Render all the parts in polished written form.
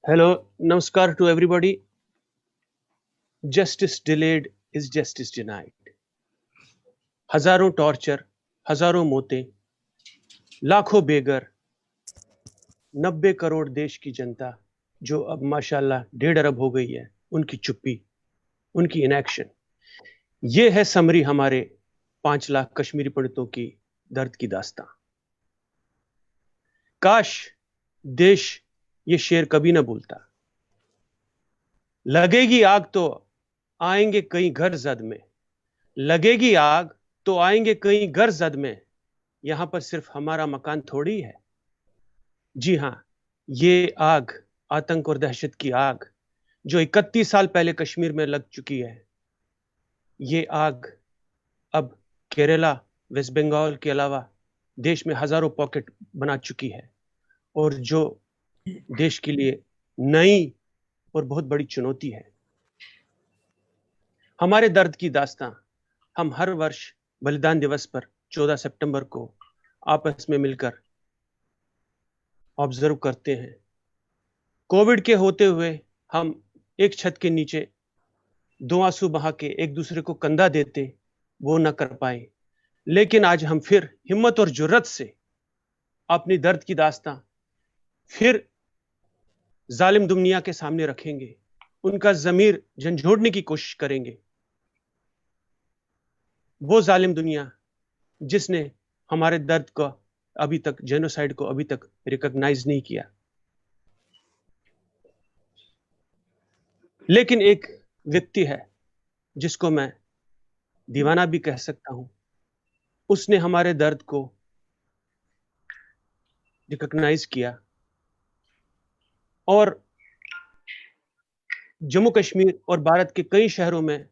Hello, namaskar to everybody. Justice delayed is justice denied. हजारों torture, हजारों मौतें, लाखों बेघर, 90 करोड़ देश की जनता जो अब माशाल्लाह 1.5 अरब हो गई है, उनकी चुप्पी, उनकी इनएक्शन। ये है समरी हमारे 5 लाख कश्मीरी पंडितों की दर्द की दास्तां। काश देश ये शेर कभी ना भूलता। लगेगी आग तो आएंगे कई घर जद में, लगेगी आग तो आएंगे कई घर जद में, यहां पर सिर्फ हमारा मकान थोड़ी है। जी हां, ये आग, आतंक और दहशत की आग जो 31 साल पहले कश्मीर में लग चुकी है, ये आग अब केरला, वेस्ट बंगाल के अलावा देश में हजारों पॉकेट बना चुकी है और जो देश के लिए नई और बहुत बड़ी चुनौती है। हमारे दर्द की दास्तां हम हर वर्ष बलिदान दिवस पर 14 सितंबर को आपस में मिलकर ऑब्जर्व करते हैं। कोविड के होते हुए हम एक छत के नीचे 2 आंसू बहा के एक दूसरे को कंधा देते, वो न कर पाए। लेकिन आज हम फिर हिम्मत और जुर्रत से अपनी दर्द की दास्तां फिर जालिम दुनिया के सामने रखेंगे, उनका ज़मीर झंझोड़ने की कोशिश करेंगे। वो जालिम दुनिया जिसने हमारे दर्द को अभी तक, जेनोसाइड को अभी तक रिकॉग्नाइज नहीं किया। लेकिन एक व्यक्ति है जिसको मैं दीवाना भी कह सकता हूं, उसने हमारे दर्द को रिकॉग्नाइज किया और जम्मू कश्मीर और भारत के कई शहरों में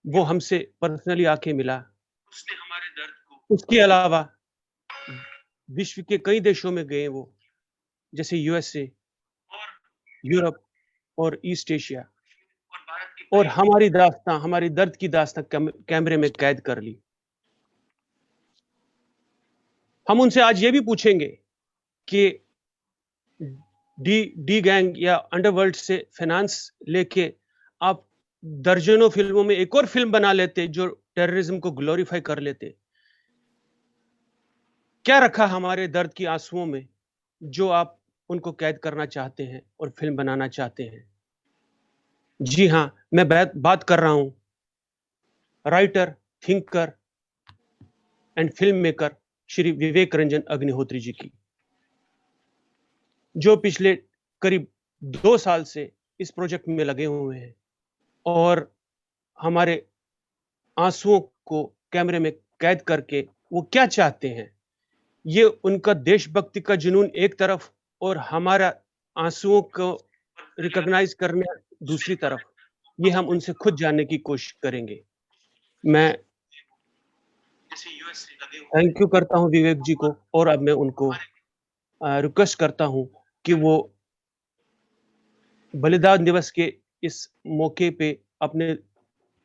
वो हमसे पर्सनली आके मिला। उसने हमारे दर्द को, उसके अलावा विश्व के कई देशों में गए वो, जैसे यूएसए और यूरोप और ईस्ट एशिया, और हमारी दास्तां, हमारी दर्द की दास्तां कैमरे में कैद कर ली। हम उनसे आज ये भी पूछेंगे कि डी गैंग या अंडरवर्ल्ड से फाइनेंस लेके आप दर्जनों फिल्मों में एक और फिल्म बना लेते जो टेररिज्म को ग्लोरीफाई कर लेते। क्या रखा हमारे दर्द की आंसुओं में जो आप उनको कैद करना चाहते हैं और फिल्म बनाना चाहते हैं? जी हां, मैं बात कर रहा हूं writer, thinker and film maker Shri Vivek Ranjan Agnihotri ji की, जो पिछले करीब 2 साल से इस प्रोजेक्ट में लगे हुए हैं और हमारे आंसुओं को कैमरे में कैद करके वो क्या चाहते हैं, ये उनका देशभक्ति का जुनून एक तरफ और हमारा आंसुओं को रिकॉग्नाइज करने दूसरी तरफ, ये हम उनसे खुद जानने की कोशिश करेंगे। मैं थैंक यू करता हूं विवेक जी को और अब मैं उनको रिक्वेस्ट करता हूं कि वो बलिदान दिवस के इस मौके पे अपने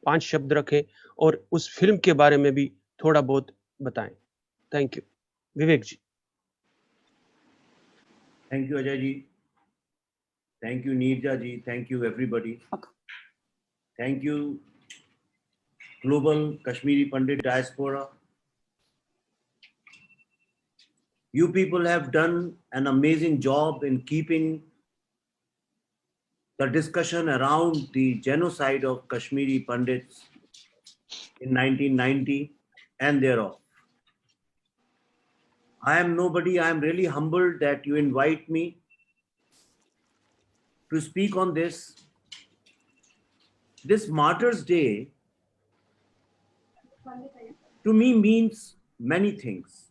5 शब्द रखें और उस फिल्म के बारे में भी थोड़ा बहुत बताएं। Thank you Vivek ji. Thank you Ajay ji, thank you Neeraja ji, thank you everybody, thank you global Kashmiri Pandit diaspora. You people have done an amazing job in keeping the discussion around the genocide of Kashmiri Pandits in 1990 and thereof. I am nobody. I am really humbled that you invite me to speak on this. This Martyrs' Day to me means many things.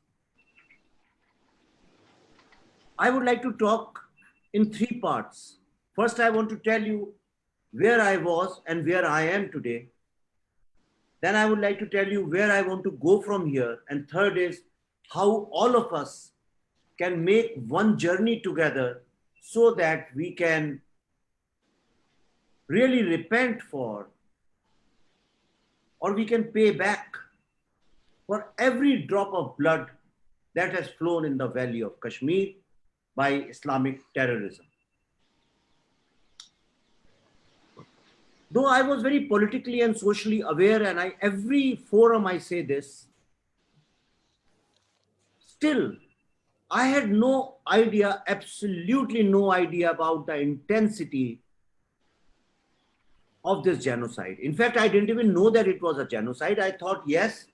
I would like to talk in 3 parts. First, I want to tell you where I was and where I am today. Then I would like to tell you where I want to go from here. And third is how all of us can make one journey together so that we can really repent for, or we can pay back for every drop of blood that has flown in the valley of Kashmir by Islamic terrorism. Though I was very politically and socially aware, and every forum I say this, still I had no idea, absolutely no idea about the intensity of this genocide. In fact, I didn't even know that it was a genocide. I thought, yes,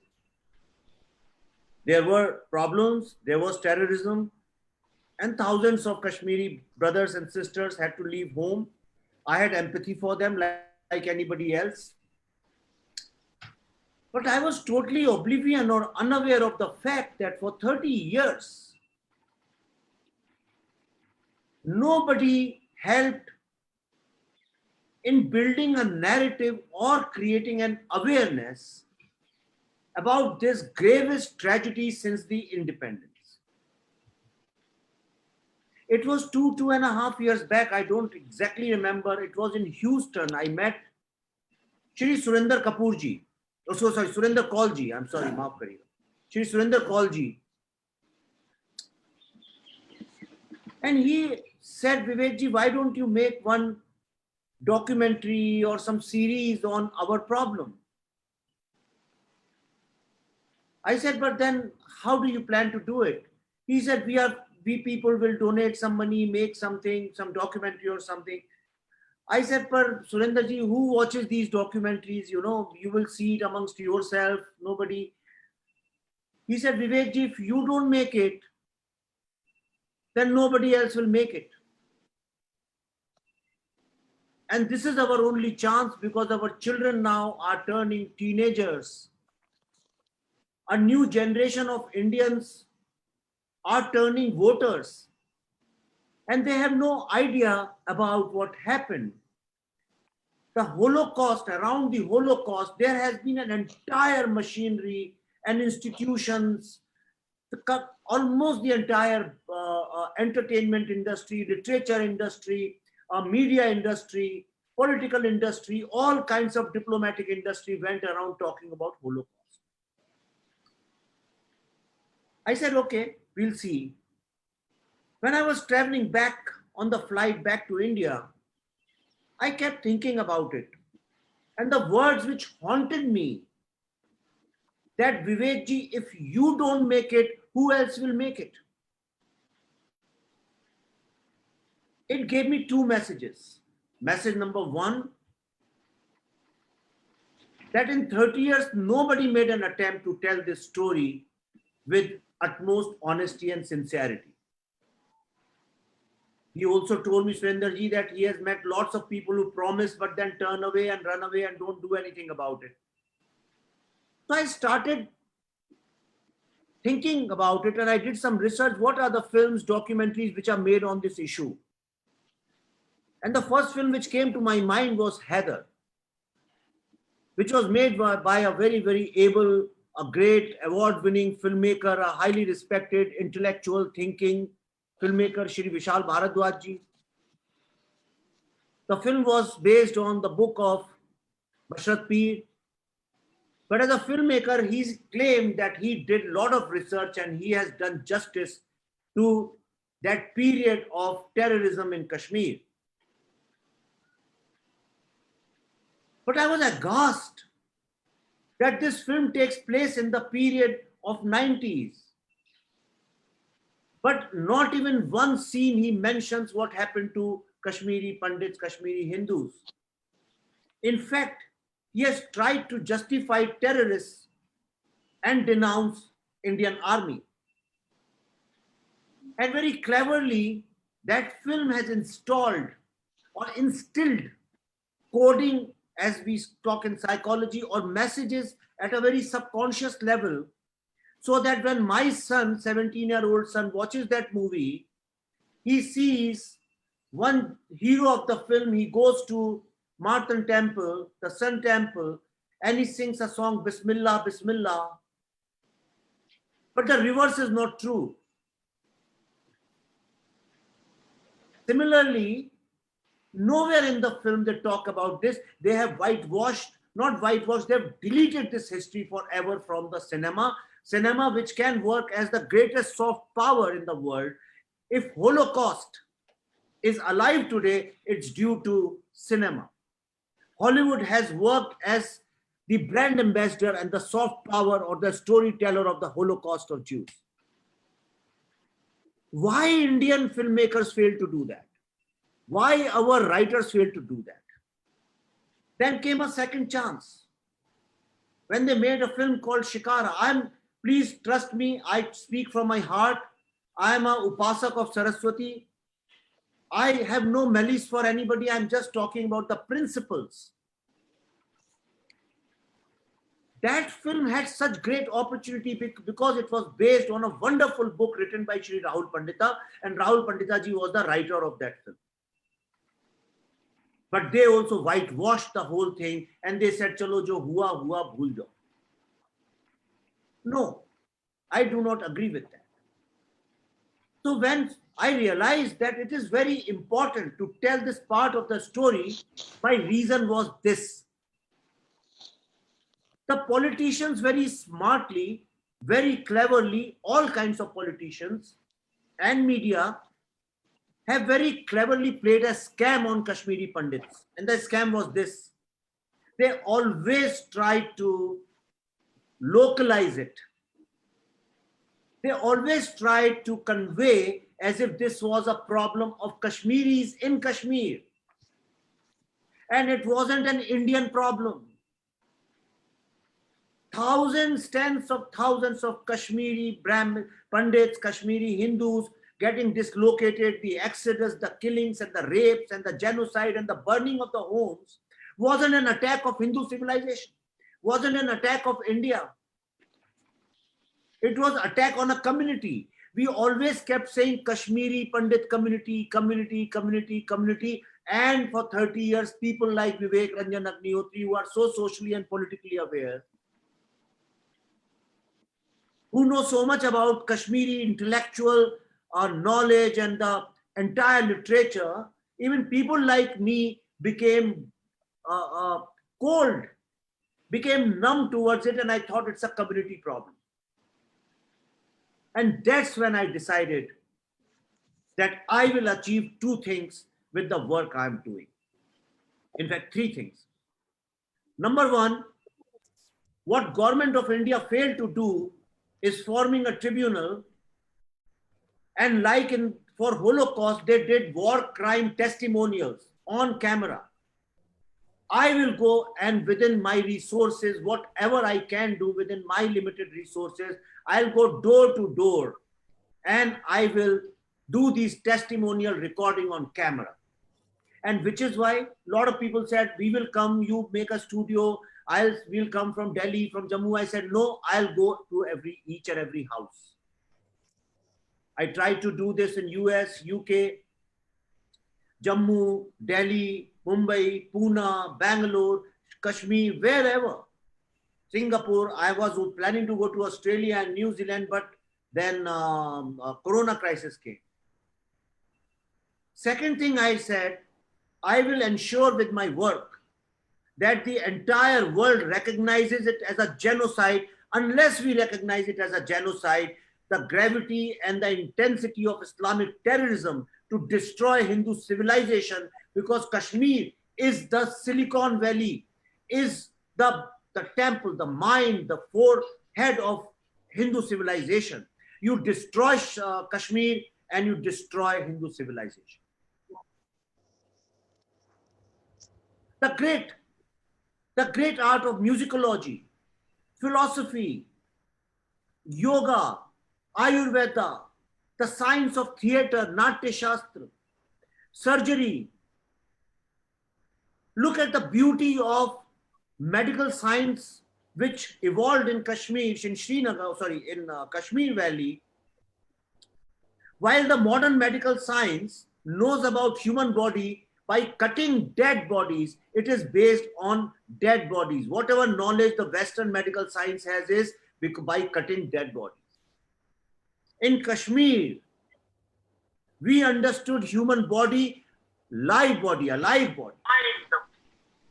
there were problems, there was terrorism, and thousands of Kashmiri brothers and sisters had to leave home. I had empathy for them like anybody else. But I was totally oblivious or unaware of the fact that for 30 years, nobody helped in building a narrative or creating an awareness about this gravest tragedy since the independence. It was 2.5 years back. I don't exactly remember. It was in Houston. I met Shri Surinder Kapoor ji. Oh, so sorry, Surinder Kaul ji. I'm sorry, maaf kariye. Shri Surinder Kaul ji. And he said, Vivek ji, why don't you make one documentary or some series on our problem? I said, but then how do you plan to do it? He said, we people will donate some money, make something, some documentary or something. I said, but Surinder ji, who watches these documentaries? You know, you will see it amongst yourself, nobody. He said, Vivek ji, if you don't make it, then nobody else will make it. And this is our only chance because our children now are turning teenagers. A new generation of Indians are turning voters. And they have no idea about what happened. The Holocaust, around the Holocaust, there has been an entire machinery and institutions, almost the entire entertainment industry, literature industry, media industry, political industry, all kinds of diplomatic industry went around talking about Holocaust. I said, okay, we'll see. When I was traveling back on the flight back to India, I kept thinking about it. And the words which haunted me, that Vivek ji, if you don't make it, who else will make it? It gave me two messages. Message number one, that in 30 years, nobody made an attempt to tell this story with utmost honesty and sincerity. He also told me, Surinder ji, that he has met lots of people who promise but then turn away and run away and don't do anything about it. So I started thinking about it and I did some research. What are the films, documentaries which are made on this issue? And the first film which came to my mind was Heather, which was made by a very, very able, a great award-winning filmmaker, a highly respected, intellectual thinking filmmaker, Shri Vishal Bharadwaj ji. The film was based on the book of Bashrat Peer. But as a filmmaker, he claimed that he did a lot of research and he has done justice to that period of terrorism in Kashmir. But I was aghast that this film takes place in the period of 90s. But not even one scene he mentions what happened to Kashmiri Pandits, Kashmiri Hindus. In fact, he has tried to justify terrorists and denounce Indian army. And very cleverly, that film has installed or instilled coding, as we talk in psychology, or messages at a very subconscious level, so that when my son, 17-year-old son, watches that movie, he sees one hero of the film, he goes to Martin Temple, the Sun Temple, and he sings a song, Bismillah, Bismillah. But the reverse is not true. Similarly, nowhere in the film they talk about this. They have whitewashed, not whitewashed, they've deleted this history forever from the cinema. cinema which can work as the greatest soft power in the world. If Holocaust is alive today, it's due to cinema. Hollywood has worked as the brand ambassador and the soft power or the storyteller of the Holocaust of Jews. Why Indian filmmakers failed to do that? Why our writers failed to do that? Then came a second chance. When they made a film called Shikara, please trust me, I speak from my heart. I am a upasak of Saraswati. I have no malice for anybody. I'm just talking about the principles. That film had such great opportunity because it was based on a wonderful book written by Shri Rahul Pandita, and Rahul Pandita ji was the writer of that film. But they also whitewashed the whole thing and they said, chalo jo hua hua bhul jao. No, I do not agree with that. So when I realized that it is very important to tell this part of the story, my reason was this. The politicians very smartly, very cleverly, all kinds of politicians and media have very cleverly played a scam on Kashmiri Pandits. And the scam was this. They always tried to localize it. They always tried to convey as if this was a problem of Kashmiris in Kashmir. And it wasn't an Indian problem. Thousands, tens of thousands of Kashmiri Brahmin Pandits, Kashmiri Hindus getting dislocated, the exodus, the killings and the rapes and the genocide and the burning of the homes wasn't an attack of Hindu civilization, wasn't an attack of India. It was attack on a community. We always kept saying Kashmiri Pandit community, community, community, community. And for 30 years, people like Vivek Ranjan Agnihotri, who are so socially and politically aware, who know so much about Kashmiri intellectual knowledge and the entire literature, even people like me became cold, became numb towards it, and I thought it's a community problem. And that's when I decided that I will achieve two things with the work I'm doing. In fact, three things. Number one, what Government of India failed to do is forming a tribunal, and like for Holocaust, they did war crime testimonials on camera. I will go and within my resources, whatever I can do within my limited resources, I'll go door to door and I will do these testimonial recording on camera. And which is why a lot of people said, we will come, you make a studio, we'll come from Delhi, from Jammu. I said, no, I'll go to each and every house. I tried to do this in US, UK, Jammu, Delhi, Mumbai, Pune, Bangalore, Kashmir, wherever. Singapore, I was planning to go to Australia and New Zealand, but then Corona crisis came. Second thing I said, I will ensure with my work that the entire world recognizes it as a genocide. Unless we recognize it as a genocide, the gravity and the intensity of Islamic terrorism to destroy Hindu civilization, because Kashmir is the Silicon Valley, is the temple, the mind, the forehead of Hindu civilization. You destroy Kashmir and you destroy Hindu civilization. The great art of musicology, philosophy, yoga, Ayurveda, the science of theater, Natya Shastra, surgery. Look at the beauty of medical science which evolved in Kashmir, in Kashmir Valley. While the modern medical science knows about human body by cutting dead bodies, it is based on dead bodies. Whatever knowledge the Western medical science has is by cutting dead bodies. In Kashmir, we understood human body, live body, alive body,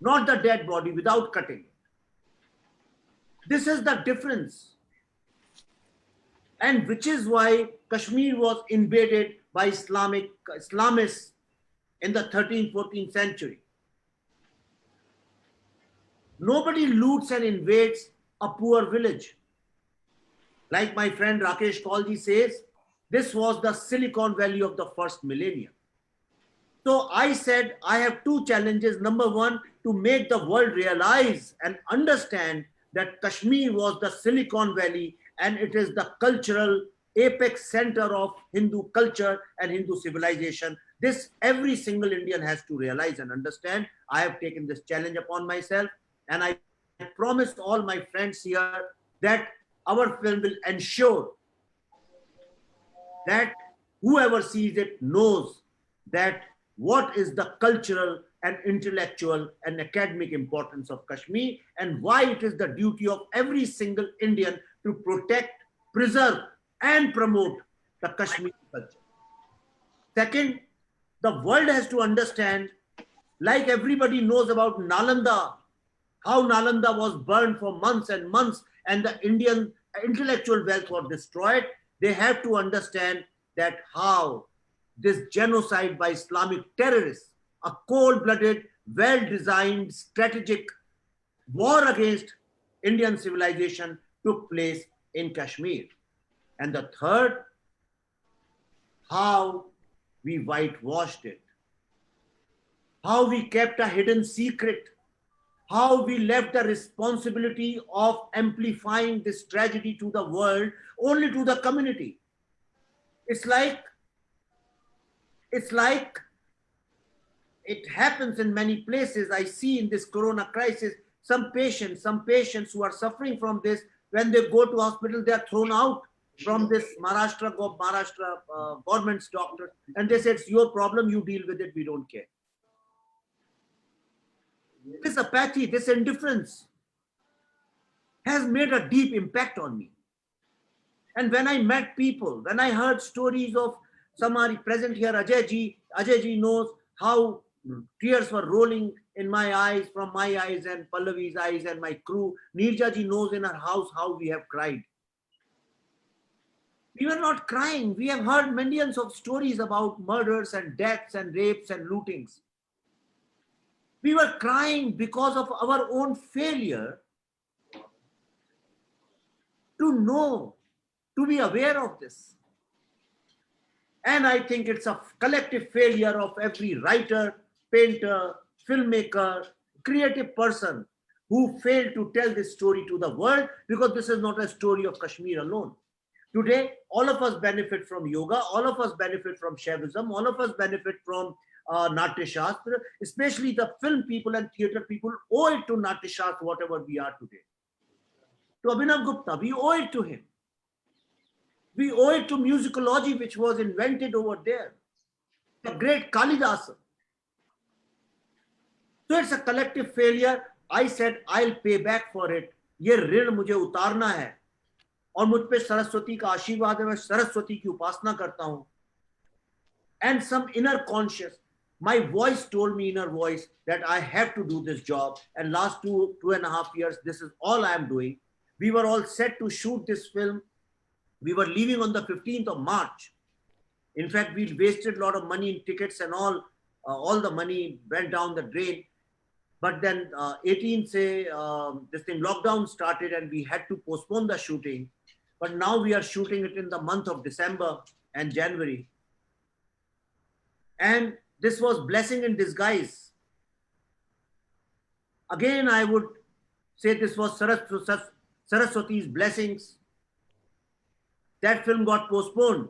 not the dead body without cutting it. This is the difference. and which is why Kashmir was invaded by Islamists in the 13th, 14th century. Nobody loots and invades a poor village. Like my friend Rakesh Kaulji says, this was the Silicon Valley of the first millennium. So I said, I have two challenges. Number one, to make the world realize and understand that Kashmir was the Silicon Valley and it is the cultural apex center of Hindu culture and Hindu civilization. This every single Indian has to realize and understand. I have taken this challenge upon myself, and I promise all my friends here that our film will ensure that whoever sees it knows that what is the cultural and intellectual and academic importance of Kashmir, and why it is the duty of every single Indian to protect, preserve, and promote the Kashmiri culture. Second, the world has to understand, like everybody knows about Nalanda, how Nalanda was burned for months and months and the Indian intellectual wealth was destroyed. They have to understand that how this genocide by Islamic terrorists, a cold-blooded, well-designed, strategic war against Indian civilization took place in Kashmir. And the third, how we whitewashed it, how we kept a hidden secret, how we left the responsibility of amplifying this tragedy to the world only to the community. It's like it happens in many places. I see in this corona crisis, some patients who are suffering from this, when they go to hospital, they are thrown out from this Maharashtra government's doctor, and they say, it's your problem, you deal with it, we don't care. This apathy, this indifference has made a deep impact on me. And when I met people, when I heard stories of somebody present here, Ajay ji knows how tears were rolling in my eyes, from my eyes and Pallavi's eyes and my crew. Neerja ji knows in her house how we have cried. We were not crying. We have heard millions of stories about murders and deaths and rapes and lootings. We were crying because of our own failure to know, to be aware of this. And I think it's a collective failure of every writer, painter, filmmaker, creative person who failed to tell this story to the world, because this is not a story of Kashmir alone. Today, all of us benefit from yoga, all of us benefit from Shaivism, all of us benefit from Natya Shastra, especially the film people and theatre people owe it to Natya Shastra, whatever we are today. To Abhinav Gupta, we owe it to him. We owe it to musicology, which was invented over there. The great Kalidasa. So it's a collective failure. I said, I'll pay back for it. ये ऋण मुझे उतारना है और मुझ पे सरस्वती का आशीर्वाद है. मैं सरस्वती की उपासना करता हूं. And some inner conscious, my voice told me, inner voice, that I have to do this job. And last two and a half years, this is all I am doing. We were all set to shoot this film. We were leaving on the 15th of March. In fact, we wasted a lot of money in tickets and all the money went down the drain. But then 18th say this thing lockdown started and we had to postpone the shooting. But now we are shooting it in the month of December and January. And this was blessing in disguise. Again, I would say this was Saraswati's blessings. That film got postponed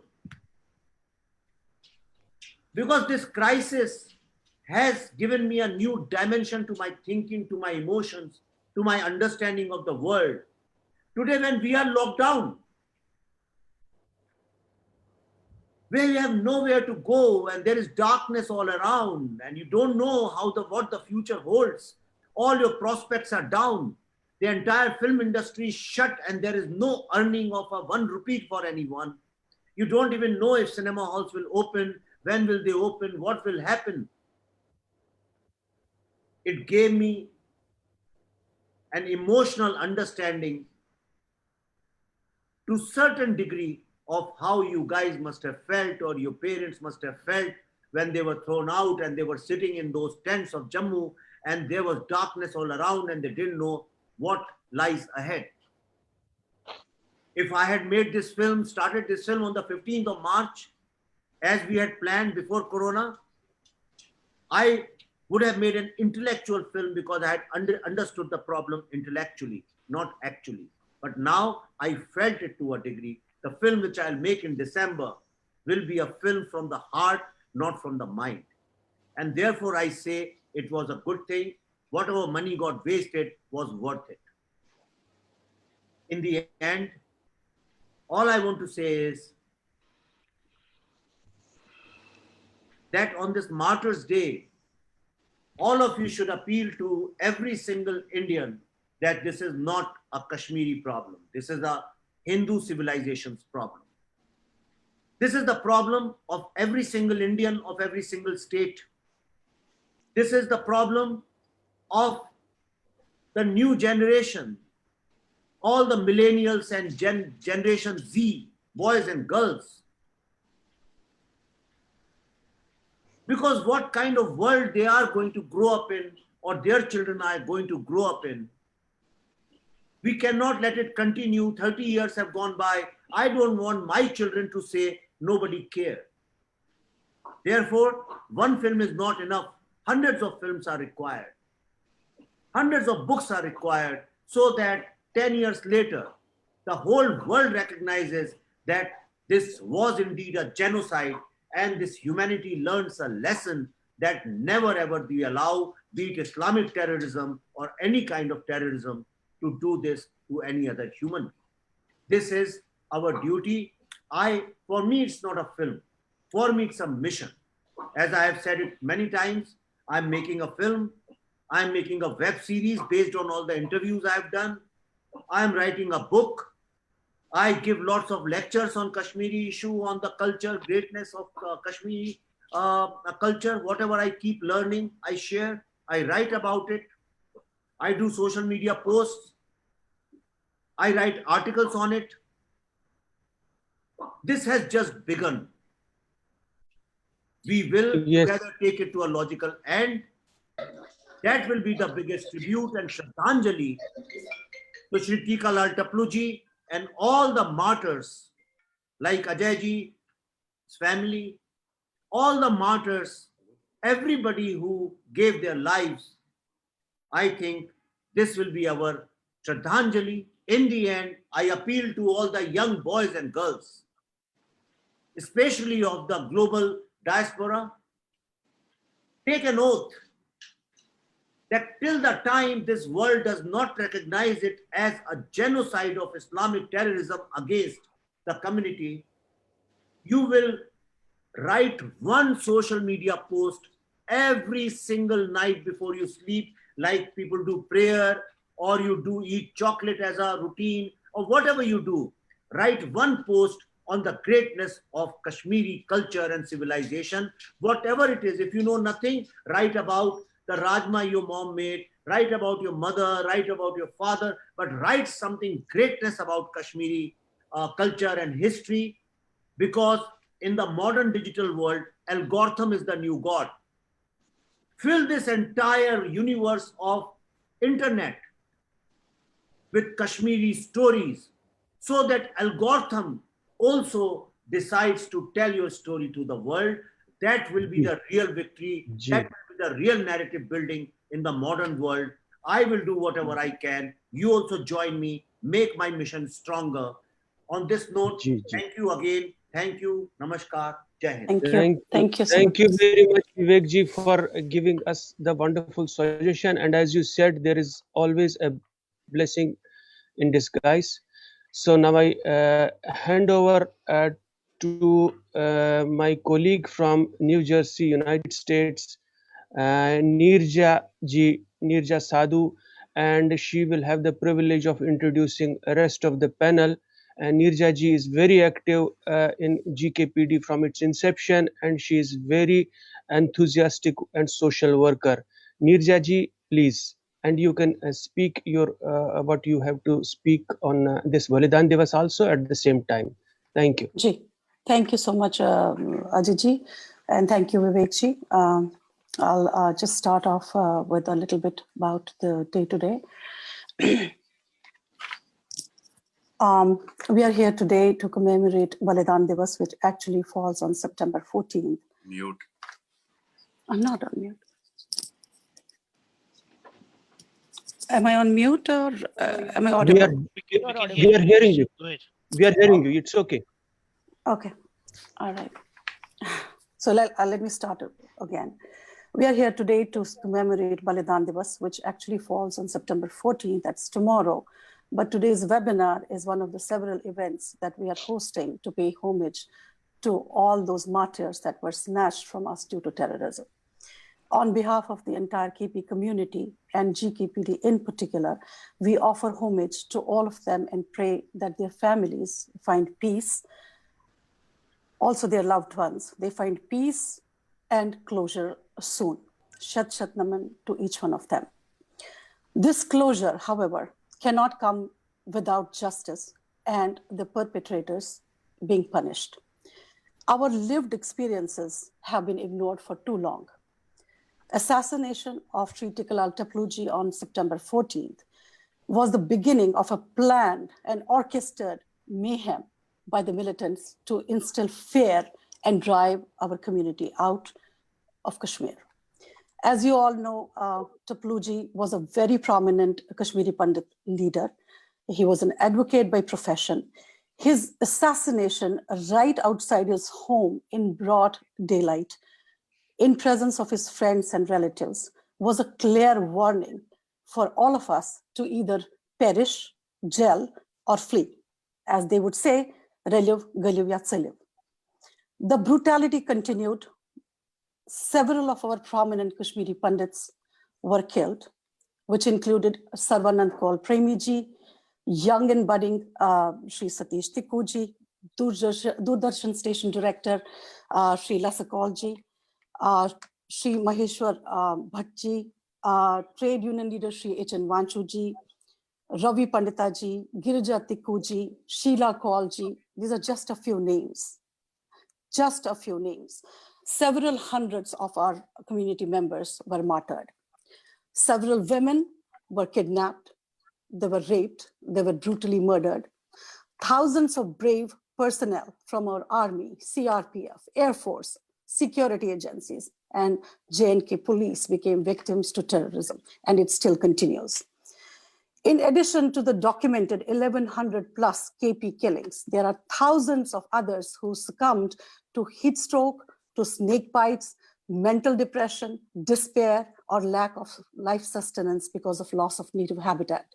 because this crisis has given me a new dimension to my thinking, to my emotions, to my understanding of the world. Today, when we are locked down, where you have nowhere to go and there is darkness all around and you don't know what the future holds, all your prospects are down. The entire film industry is shut and there is no earning of a 1 rupee for anyone. You don't even know if cinema halls will open, when will they open, what will happen. It gave me an emotional understanding to a certain degree of how you guys must have felt, or your parents must have felt, when they were thrown out and they were sitting in those tents of Jammu and there was darkness all around and they didn't know what lies ahead. If I had made this film, started this film on the 15th of March, as we had planned before Corona, I would have made an intellectual film because I had understood the problem intellectually, not actually. But now I felt it to a degree. The film which I'll make in December will be a film from the heart, not from the mind. And therefore I say it was a good thing. Whatever money got wasted was worth it. In the end, all I want to say is that on this Martyrs' Day, all of you should appeal to every single Indian that this is not a Kashmiri problem. This is a Hindu civilization's problem. This is the problem of every single Indian, of every single state. This is the problem of the new generation, all the millennials and Generation Z, boys and girls. Because what kind of world they are going to grow up in, or their children are going to grow up in, we cannot let it continue. 30 years have gone by. I don't want my children to say nobody cared. Therefore, one film is not enough. Hundreds of films are required. Hundreds of books are required so that 10 years later, the whole world recognizes that this was indeed a genocide, and this humanity learns a lesson that never ever we allow, be it Islamic terrorism or any kind of terrorism, to do this to any other human. This is our duty. For me, it's not a film. For me, it's a mission. As I have said it many times, I'm making a film. I'm making a web series based on all the interviews I've done. I'm writing a book. I give lots of lectures on Kashmiri issue, on the culture, greatness of Kashmiri culture. Whatever I keep learning, I share. I write about it. I do social media posts. I write articles on it. This has just begun. We will together take it to a logical end. That will be the biggest tribute and Shraddhanjali to Shri Tika Lal Tapluji and all the martyrs like Ajayji's family, all the martyrs, everybody who gave their lives. I think this will be our Shraddhanjali. In the end, I appeal to all the young boys and girls, especially of the global diaspora. Take an oath that till the time this world does not recognize it as a genocide of Islamic terrorism against the community, you will write one social media post every single night before you sleep, like people do prayer, or you do eat chocolate as a routine, or whatever you do. Write one post on the greatness of Kashmiri culture and civilization, whatever it is. If you know nothing, write about the rajma your mom made, write about your mother, write about your father, but write something greatness about Kashmiri culture and history, because in the modern digital world, algorithm is the new God. Fill this entire universe of internet with Kashmiri stories so that algorithm also decides to tell your story to the world. That will be the real victory. That will be the real narrative building in the modern world. I will do whatever I can. You also join me, make my mission stronger. On this note, thank you again. Thank you. Namaskar. Jai Hind. Thank you. Thank you so Thank you much. very much, Vivek ji, for giving us the wonderful suggestion. And as you said, there is always a blessing in disguise. So now I hand over to my colleague from New Jersey, United States, Nirja Sadhu, and she will have the privilege of introducing the rest of the panel. And Nirja ji is very active in GKPD from its inception, and she is very enthusiastic and social worker. Nirja ji, please, and you can speak your what you have to speak on this Balidan Divas also at the same time. Thank you. Ji, thank you so much, Ajit ji, and thank you, Vivek ji. I'll just start off with a little bit about the day-to-day. We are here today to commemorate Balidan Divas, which actually falls on September 14th. Mute. I'm not on mute. Am I on mute or am I audible? We are hearing you. We are hearing you. It's okay. Okay. All right. So let me start again. We are here today to commemorate Balidan Divas, which actually falls on September 14th. That's tomorrow. But today's webinar is one of the several events that we are hosting to pay homage to all those martyrs that were snatched from us due to terrorism. On behalf of the entire KP community and GKPD in particular, we offer homage to all of them and pray that their families find peace, also their loved ones. They find peace and closure soon. Shat Shat Naman to each one of them. This closure, however, cannot come without justice and the perpetrators being punished. Our lived experiences have been ignored for too long. Assassination of Sri Tikalal Tapluji on September 14th was the beginning of a planned and orchestrated mayhem by the militants to instill fear and drive our community out of Kashmir. As you all know, Tapluji was a very prominent Kashmiri Pandit leader. He was an advocate by profession. His assassination right outside his home in broad daylight, in presence of his friends and relatives, was a clear warning for all of us to either perish, jail, or flee. As they would say, reliv, galiv, ya tsaliv. The brutality continued. Several of our prominent Kashmiri Pandits were killed, which included Sarvanand Kaul Premiji, young and budding Sri Satish Tikkuji, Doordarshan Station Director Sri Lasakolji, Sri Maheshwar Bhattji, Trade Union Leader Sri H.N. Vanchuji, Ravi Panditaji, Girija Tikkuji, Sheila Kaulji. These are just a few names. Just a few names. Several hundreds of our community members were martyred. Several women were kidnapped. They were raped. They were brutally murdered. Thousands of brave personnel from our army, CRPF, Air Force, security agencies, and J&K police became victims to terrorism, and it still continues. In addition to the documented 1,100 plus KP killings, there are thousands of others who succumbed to heat stroke, to snake bites, mental depression, despair, or lack of life sustenance because of loss of native habitat.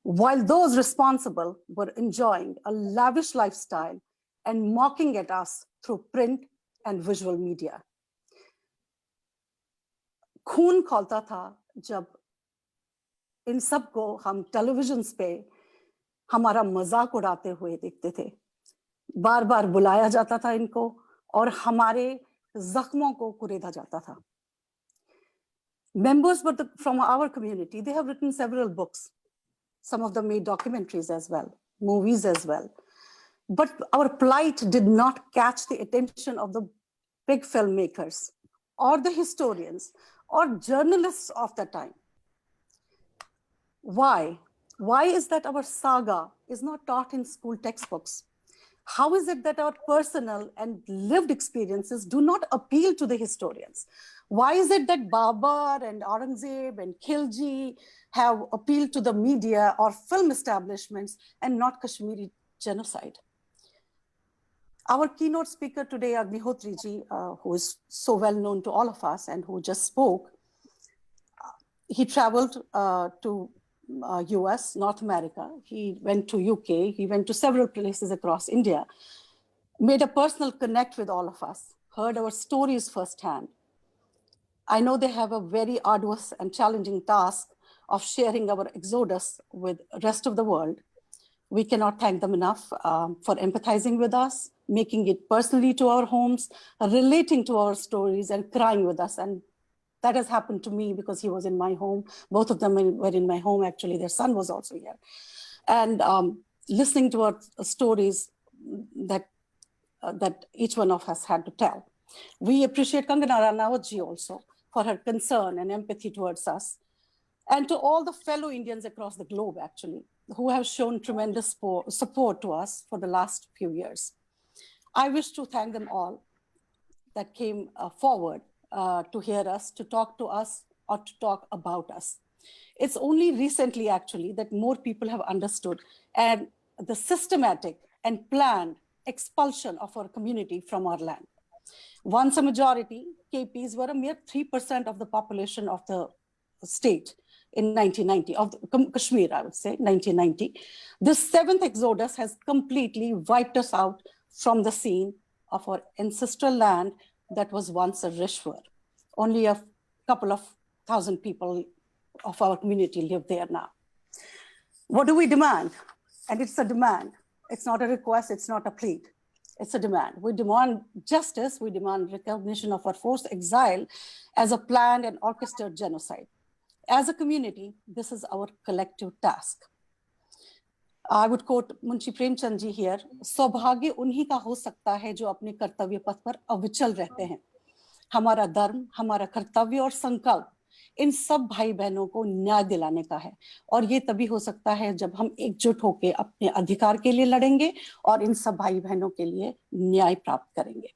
While those responsible were enjoying a lavish lifestyle and mocking at us through print and visual media. खून खौलता था जब इन सबको हम television पे हमारा मजाक उड़ाते हुए देखते थे. बार बार बुलाया जाता था इनको और हमारे जख्मों को कुरेदा जाता था. Members from our community, they have written several books. Some of them made documentaries as well, movies as well. But our plight did not catch the attention of the big filmmakers or the historians or journalists of the time. Why? Why is that our saga is not taught in school textbooks? How is it that our personal and lived experiences do not appeal to the historians? Why is it that Babar and Aurangzeb and Khilji have appealed to the media or film establishments and not Kashmiri genocide? Our keynote speaker today, Agnihotri ji, who is so well known to all of us and who just spoke, he traveled to US, North America. He went to UK. He went to several places across India, made a personal connect with all of us, heard our stories firsthand. I know they have a very arduous and challenging task of sharing our exodus with the rest of the world. We cannot thank them enough for empathizing with us, making it personally to our homes, relating to our stories and crying with us. And that has happened to me because he was in my home. Both of them were in my home, actually. Their son was also here. And listening to our stories that each one of us had to tell. We appreciate Kangana Ranautji also for her concern and empathy towards us, and to all the fellow Indians across the globe, actually, who have shown tremendous support to us for the last few years. I wish to thank them all that came forward to hear us, to talk to us, or to talk about us. It's only recently, actually, that more people have understood and the systematic and planned expulsion of our community from our land. Once a majority, KPs were a mere 3% of the population of the state in 1990, of Kashmir, I would say, 1990. This seventh exodus has completely wiped us out from the scene of our ancestral land that was once a Rishwar. Only a couple of thousand people of our community live there now. What do we demand? And it's a demand. It's not a request, it's not a plea. It's a demand. We demand justice, we demand recognition of our forced exile as a planned and orchestrated genocide. As a community, this is our collective task. I would quote Munshi Premchand ji here, सौभाग्य उन्हीं का हो सकता है जो अपने कर्तव्य पथ पर अविचल रहते हैं. हमारा धर्म, हमारा कर्तव्य और संकल्प इन सब भाई बहनों को न्याय दिलाने का है, और ये तभी हो सकता है जब हम एकजुट होकर अपने अधिकार के लिए लड़ेंगे और इन सब भाई बहनों के लिए न्याय प्राप्त करेंगे.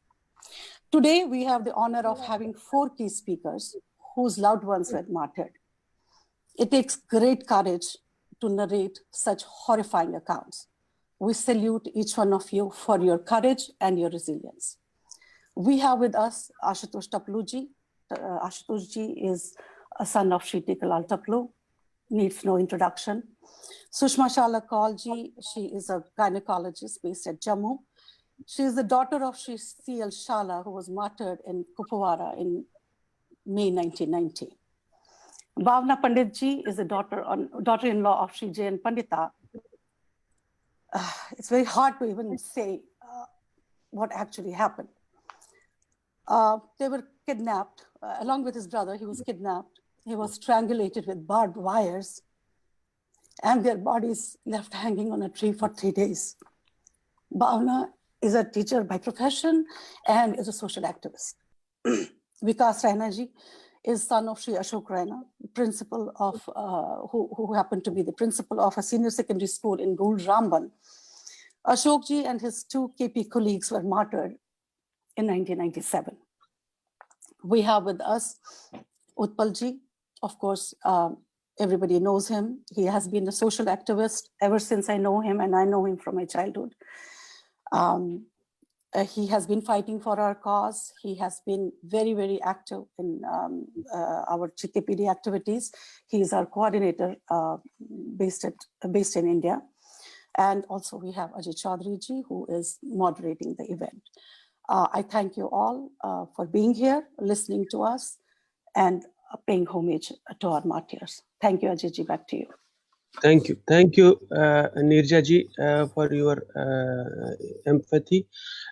Today we have the honor of having 4 key speakers whose loved ones were martyred. It takes great courage to narrate such horrifying accounts. We salute each one of you for your courage and your resilience. We have with us Ashutosh Tapluji. Ashutosh ji is a son of Shri Tikalal Taplu, needs no introduction. Sushma Shala Kaulji, she is a gynecologist based at Jammu. She is the daughter of Shri C.L. Shala, who was martyred in Kupwara in May 1990. Bhavna Pandit ji is a daughter-in-law of Shri Jain Pandita. It's very hard to even say what actually happened. They were kidnapped, along with his brother, he was kidnapped. He was strangulated with barbed wires, and their bodies left hanging on a tree for 3 days. Bhavna is a teacher by profession and is a social activist. Vikas Raina ji is son of Shri Ashok Raina, principal of, who happened to be the principal of a senior secondary school in Gould Ramban. Ashok ji and his 2 KP colleagues were martyred in 1997. We have with us Utpal ji. Of course, everybody knows him. He has been a social activist ever since I know him, and I know him from my childhood. He has been fighting for our cause. He has been very, very active in our GKPD activities. He is our coordinator based in India. And also we have Ajay Chaudhary ji, who is moderating the event. I thank you all for being here, listening to us, and paying homage to our martyrs. Thank you, Ajay ji, back to you. Thank you, Nirja ji, for your empathy.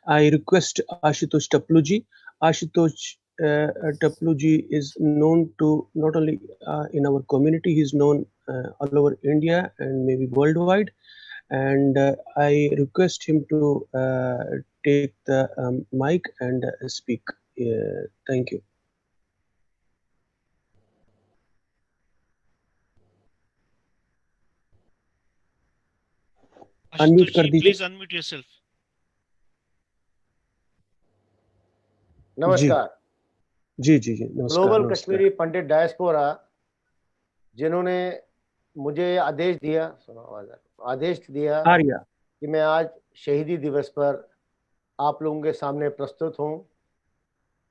I request Ashutosh Tapluji. Ashutosh Tapluji is known to not only in our community, he is known all over India and maybe worldwide. And I request him to take the mic and speak. Thank you. Unmute कर दीजिए. Please unmute yourself. नमस्कार. जी जी जी नमस्कार. Global Kashmiri Pandit diaspora जिन्होंने मुझे आदेश दिया कि मैं आज शहीदी दिवस पर आप लोगों के सामने प्रस्तुत हूं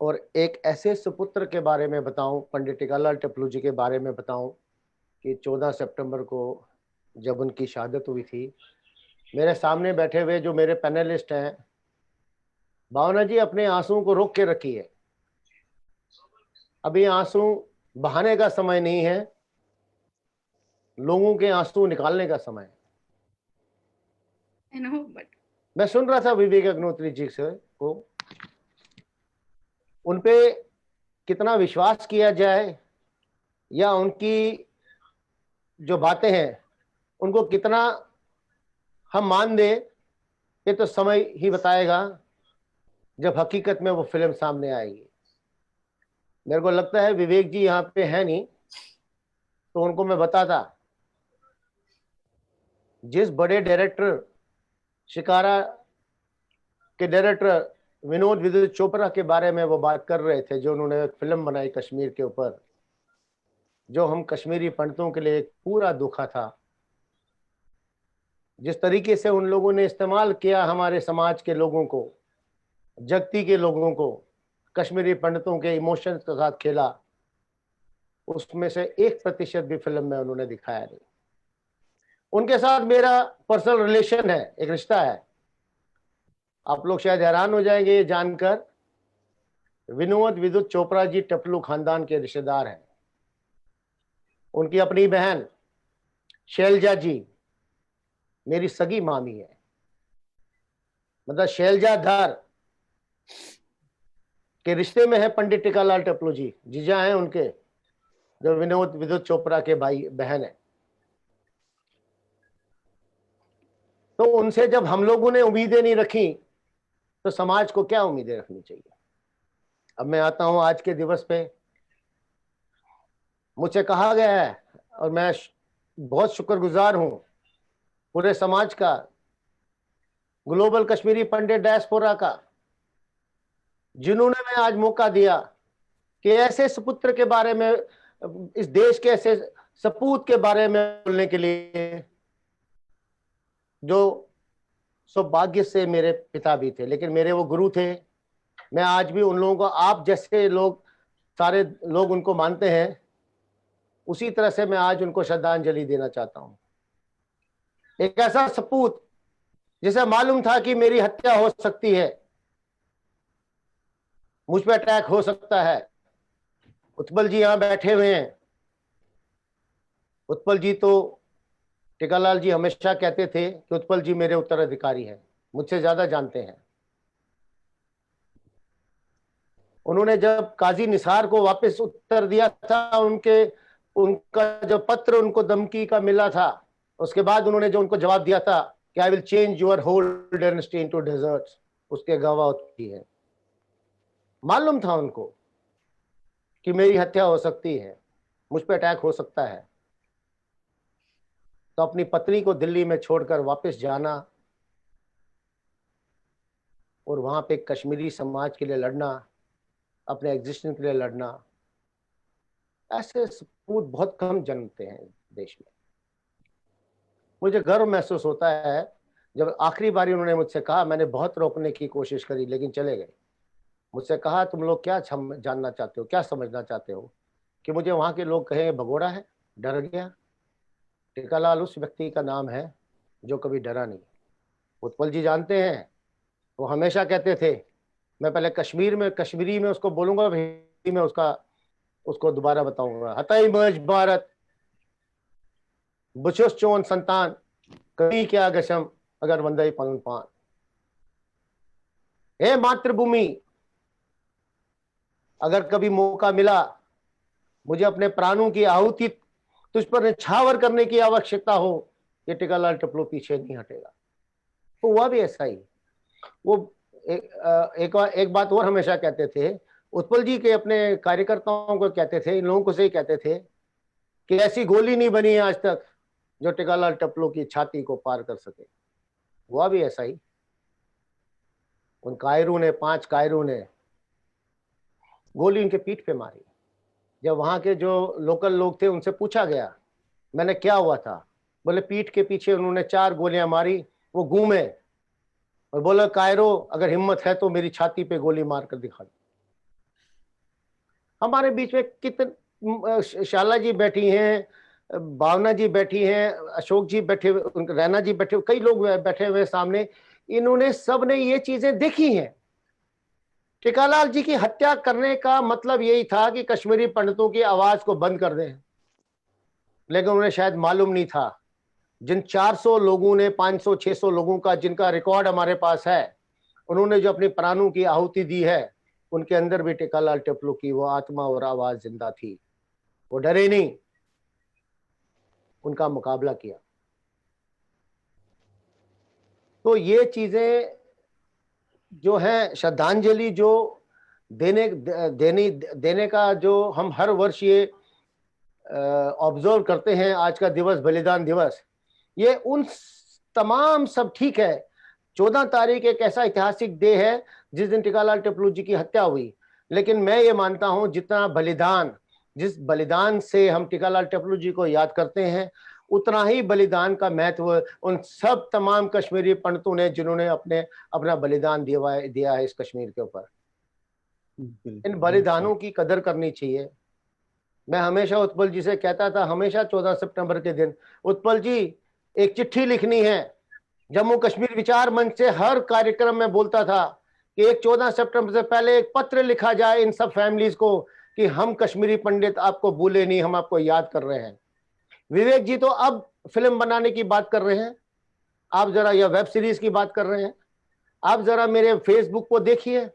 और एक ऐसे सुपुत्र के बारे में बताऊं, पंडित टिकालाल टपलू जी के बारे में बताऊं कि 14 सितंबर को जब उनकी शहादत हुई थी. मेरे सामने बैठे हुए जो मेरे पैनलिस्ट हैं, भावना जी अपने आंसुओं को रोक के रखिए. अभी आंसू बहाने का समय नहीं है, लोगों के आंसू निकालने का समय है. मैं सुन रहा था विवेक अग्निहोत्री जी से को, उनपे कितना विश्वास किया जाए या उनकी जो बातें हैं उनको कितना हम मान दें, ये तो समय ही बताएगा जब हकीकत में वो फिल्म सामने आएगी। मेरे को लगता है विवेक जी यहाँ पे है नहीं, तो उनको मैं बताता, जिस बड़े डायरेक्टर, शिकारा के डायरेक्टर विनोद विद्युत चोपड़ा के बारे में वो बात कर रहे थे, जो उन्होंने एक फिल्म बनाई कश्मीर के ऊपर, जो हम कश्मीरी पंडितों के लिए एक पूरा दुखा था। जिस तरीके से उन लोगों ने इस्तेमाल किया हमारे समाज के लोगों को, जगती के लोगों को, कश्मीरी पंडितों के इमोशंस के साथ खेला, उसमें से 1% भी फिल्म में उन्होंने दिखाया नहीं। उनके साथ मेरा पर्सनल रिलेशन है, एक रिश्ता है। आप लोग शायद हैरान हो जाएंगे ये जानकर, विनोद विद्युत चोपड़ा जी टपलू खानदान के रिश्तेदार हैं। उनकी अपनी बहन शैलजा जी मेरी सगी मामी है, मतलब शैलजा धर के रिश्ते में है पंडित टीकालाल टपलू जी, जीजा हैं उनके, जो विनोद विद्युत चोपड़ा के भाई बहन है। तो उनसे जब हम लोगों ने उम्मीदें नहीं रखी, तो समाज को क्या उम्मीदें रखनी चाहिए। अब मैं आता हूं आज के दिवस पे, मुझसे कहा गया है और मैं बहुत शुक्रगुजार हूं पूरे समाज का, ग्लोबल कश्मीरी पंडित डायस्पोरा का, जिन्होंने मैं आज मौका दिया कि ऐसे सपुत्र के बारे में, इस देश के ऐसे सपूत के बारे में बोलने के लिए, जो सौभाग्य से मेरे पिता भी थे, लेकिन मेरे वो गुरु थे। मैं आज भी उन लोगों को, आप जैसे लोग, सारे लोग उनको मानते हैं, उसी तरह से मैं आज उनको श्रद्धांजलि देना चाहता हूं। एक ऐसा सपूत जिसे मालूम था कि मेरी हत्या हो सकती है, मुझ पर अटैक हो सकता है। उत्पल जी यहां बैठे हुए हैं। उत्पल जी तो, टीकालाल जी हमेशा कहते थे कि उत्पल जी मेरे उत्तराधिकारी हैं, मुझसे ज्यादा जानते हैं। उन्होंने जब काजी निसार को वापस उत्तर दिया था, उनका जो पत्र उनको धमकी का मिला था, उसके बाद उन्होंने जो उनको जवाब दिया था कि I will change your whole dynasty into desert, उसके गवाह होती है। मालूम था उनको कि मेरी हत्या हो सकती है, मुझ पर अटैक हो सकता है। तो अपनी पत्नी को दिल्ली में छोड़कर वापस जाना और वहां पे कश्मीरी समाज के लिए लड़ना, अपने एग्जिस्टेंस के लिए लड़ना, ऐसे सपूत बहुत कम जन्मते हैं देश में। मुझे गर्व महसूस होता है जब आखिरी बारी उन्होंने मुझसे कहा, मैंने बहुत रोकने की कोशिश करी लेकिन चले गए। मुझसे कहा, तुम लोग क्या जानना चाहते हो, क्या समझना चाहते हो, कि मुझे वहां के लोग कहेंगे भगोड़ा है, डर गया। टीकालाल उस व्यक्ति का नाम है जो कभी डरा नहीं। उत्पल जी जानते हैं, वो हमेशा कहते थे, मैं पहले कश्मीरी में उसको बोलूंगा, हिंदी में उसको दोबारा बताऊंगा। हतई मज भारत बुचुस चोन संतान कभी क्या गशम अगर वंदई पलन पान। हे मातृभूमि, अगर कभी मौका मिला मुझे अपने प्राणों की आहुति तुझ पर निछावर करने की आवश्यकता हो, ये टीकालाल टपलू पीछे नहीं हटेगा। तो हुआ भी ऐसा ही। वो एक बात और हमेशा कहते थे, उत्पल जी के अपने कार्यकर्ताओं को कहते थे, इन लोगों को से ही कहते थे कि ऐसी गोली नहीं बनी है आज तक जो टीकालाल टपलू की छाती को पार कर सके। हुआ भी ऐसा ही। उन कायरों ने, 5 कायरों ने गोली उनके पीठ पे मारी। जब वहां के जो लोकल लोग थे उनसे पूछा गया, मैंने क्या हुआ था, बोले पीठ के पीछे उन्होंने 4 गोलियां मारी। वो घूमे और बोला, कायरो अगर हिम्मत है तो मेरी छाती पे गोली मारकर दिखा दो। हमारे बीच में कितने, शाला जी बैठी हैं, भावना जी बैठी हैं, अशोक जी बैठे, रैना जी बैठे, कई लोग बैठे हुए सामने, इन्होंने सब ने ये चीजें देखी हैं। टीकालाल जी की हत्या करने का मतलब यही था कि कश्मीरी पंडितों की आवाज को बंद कर दें, लेकिन उन्हें शायद मालूम नहीं था, जिन 400 लोगों ने, 500 600 लोगों का जिनका रिकॉर्ड हमारे पास है, उन्होंने जो अपनी प्राणों की आहुति दी है, उनके अंदर भी टीकालाल टपलू की वो आत्मा और आवाज जिंदा थी। वो डरे नहीं, उनका मुकाबला किया। तो ये चीजें जो है श्रद्धांजलि जो देने का जो हम हर वर्ष ये ऑब्जर्व करते हैं, आज का दिवस बलिदान दिवस, ये उन तमाम सब ठीक है। 14 तारीख एक ऐसा ऐतिहासिक डे है जिस दिन टीकालाल टिपलू जी की हत्या हुई, लेकिन मैं ये मानता हूं जितना बलिदान, जिस बलिदान से हम टीकालाल टिपलू जी को याद करते हैं, उतना ही बलिदान का महत्व उन सब तमाम कश्मीरी पंडितों ने जिन्होंने अपना बलिदान दिया है इस कश्मीर के ऊपर। इन बलिदानों की कदर करनी चाहिए। मैं हमेशा उत्पल जी से कहता था, हमेशा 14 सितंबर के दिन, उत्पल जी एक चिट्ठी लिखनी है। जम्मू कश्मीर विचार मंच से हर कार्यक्रम में बोलता था कि एक 14 सितंबर से पहले एक पत्र लिखा जाए इन सब फैमिलीज को कि हम कश्मीरी पंडित आपको भूले नहीं, हम आपको याद कर रहे हैं। विवेक जी तो अब फिल्म बनाने की बात कर रहे हैं, आप जरा यह वेब सीरीज की बात कर रहे हैं। आप जरा मेरे फेसबुक को देखिए,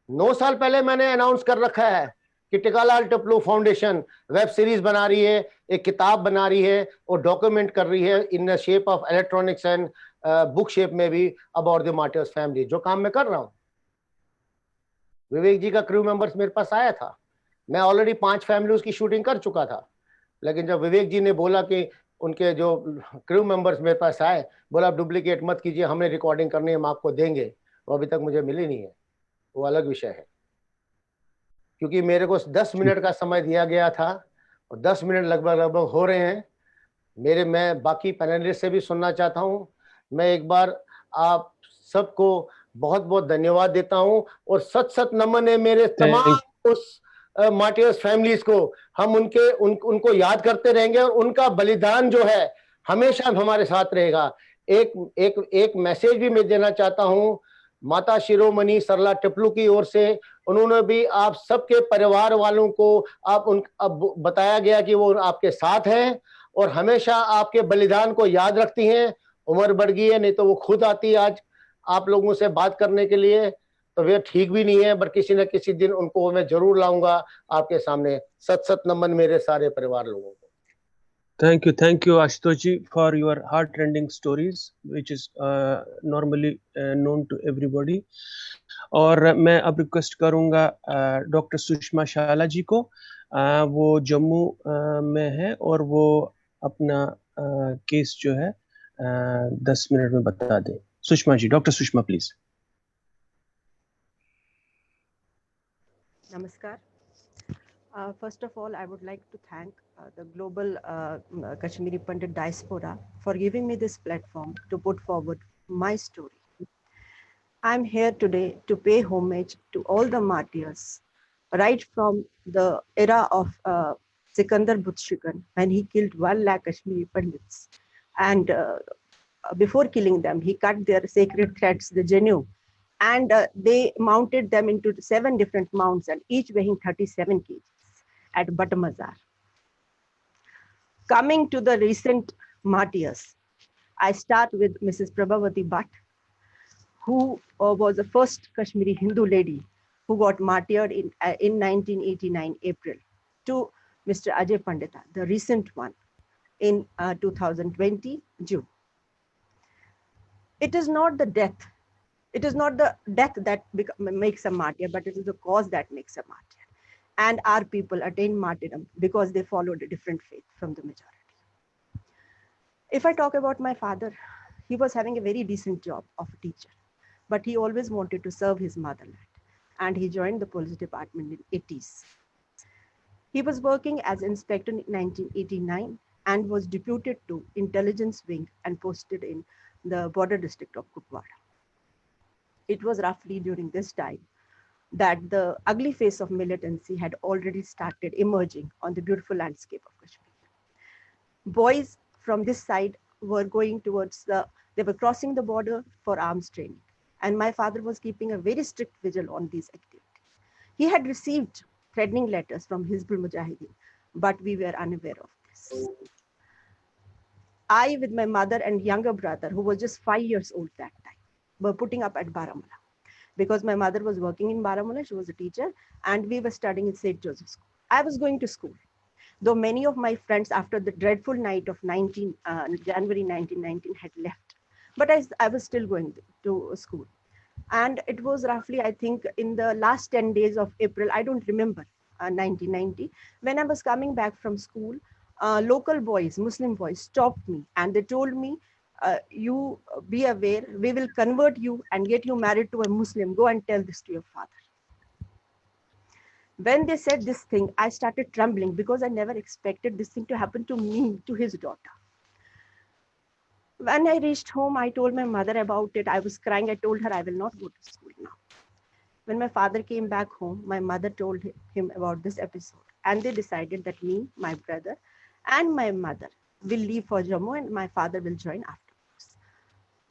9 साल पहले मैंने अनाउंस कर रखा है कि टीकालाल टिपलू फाउंडेशन वेब सीरीज बना रही है, एक किताब बना रही है और डॉक्यूमेंट कर रही है in the shape of electronics and book shape में भी अबाउट द मार्टियर्स फैमिली, जो काम मैं कर रहा हूं। विवेक जी का क्रू मेंबर्स मेरे पास आया था, मैं ऑलरेडी 5 फैमिलीज की शूटिंग कर चुका था, लेकिन जब विवेक जी ने बोला कि उनके जो क्रू मेंबर्स मेरे पास आए, बोला आप डुप्लीकेट मत कीजिए, हमने रिकॉर्डिंग करनी है, हम आपको देंगे, वो अभी तक मुझे मिली नहीं है, वो अलग विषय है। क्योंकि मेरे को 10 मिनट का समय दिया गया था और 10 मिनट लगभग हो रहे हैं मेरे। मैं बाकी पैनलिस्ट से भी सुनना चाहता हूं। मैं एक बार आप सबको बहुत बहुत धन्यवाद देता हूं और सत नमन है मेरे तमाम उस मार्टियर्स फैमिलीज को। हम उनको याद करते रहेंगे और उनका बलिदान जो है हमेशा हमारे साथ रहेगा। एक मैसेज भी मैं देना चाहता हूं माता शिरोमणि सरला टिपलू की ओर से। उन्होंने भी आप सबके परिवार वालों को अब बताया गया कि वो आपके साथ हैं और हमेशा आपके बलिदान को याद रखती हैं। उम्र बढ़ गई है, नहीं तो वो खुद आती आज आप लोगों से बात करने के लिए, तो वे ठीक भी नहीं है, पर किसी न किसी दिन उनको मैं जरूर लाऊंगा आपके सामने। सत नमन मेरे सारे परिवार लोगों को। Thank you, Ashutoshi, for your heart-rending stories, which is normally known to everybody. और मैं अब रिक्वेस्ट करूंगा डॉक्टर सुषमा शाला जी को, वो जम्मू में है और वो अपना केस जो है 10 मिनट में बता दें। Sushma ji, doctor Sushma please. Namaskar. First of all, I would like to thank the global Kashmiri Pandit diaspora for giving me this platform to put forward my story. I'm here today to pay homage to all the martyrs, right from the era of Sikandar Butshikan, when he killed 1 lakh Kashmiri Pandits. And before killing them, he cut their sacred threads, the Jenu, and they mounted them into 7 different mounts, and each weighing 37 kgs at Batamazar. Coming to the recent martyrs, I start with Mrs. Prabhavati Bhatt, who was the first Kashmiri Hindu lady who got martyred in 1989 April, to Mr. Ajay Pandita, the recent one, in 2020 June. It is not the death. It is not the death that makes a martyr, but it is the cause that makes a martyr. And our people attained martyrdom because they followed a different faith from the majority. If I talk about my father, he was having a very decent job of a teacher, but he always wanted to serve his motherland, and he joined the police department in 80s. He was working as inspector in 1989 and was deputed to intelligence wing and posted in the border district of Kupwara. It was roughly during this time that the ugly face of militancy had already started emerging on the beautiful landscape of Kashmir. Boys from this side were going towards they were crossing the border for arms training. And my father was keeping a very strict vigil on these activities. He had received threatening letters from Hizbul Mujahideen, but we were unaware of this. I, with my mother and younger brother, who was just 5 years old that time, were putting up at Baramulla, because my mother was working in Baramulla, she was a teacher, and we were studying in St. Joseph's School. I was going to school, though many of my friends after the dreadful night of January 1919 had left. But I was still going to school. And it was roughly, I think, in the last 10 days of April, I don't remember, 1990, when I was coming back from school, local boys, Muslim boys, stopped me and they told me, you be aware, we will convert you and get you married to a Muslim. Go and tell this to your father. When they said this thing, I started trembling because I never expected this thing to happen to me, to his daughter. When I reached home, I told my mother about it. I was crying. I told her I will not go to school now. When my father came back home, my mother told him about this episode. And they decided that me, my brother, and my mother will leave for Jammu and my father will join afterwards.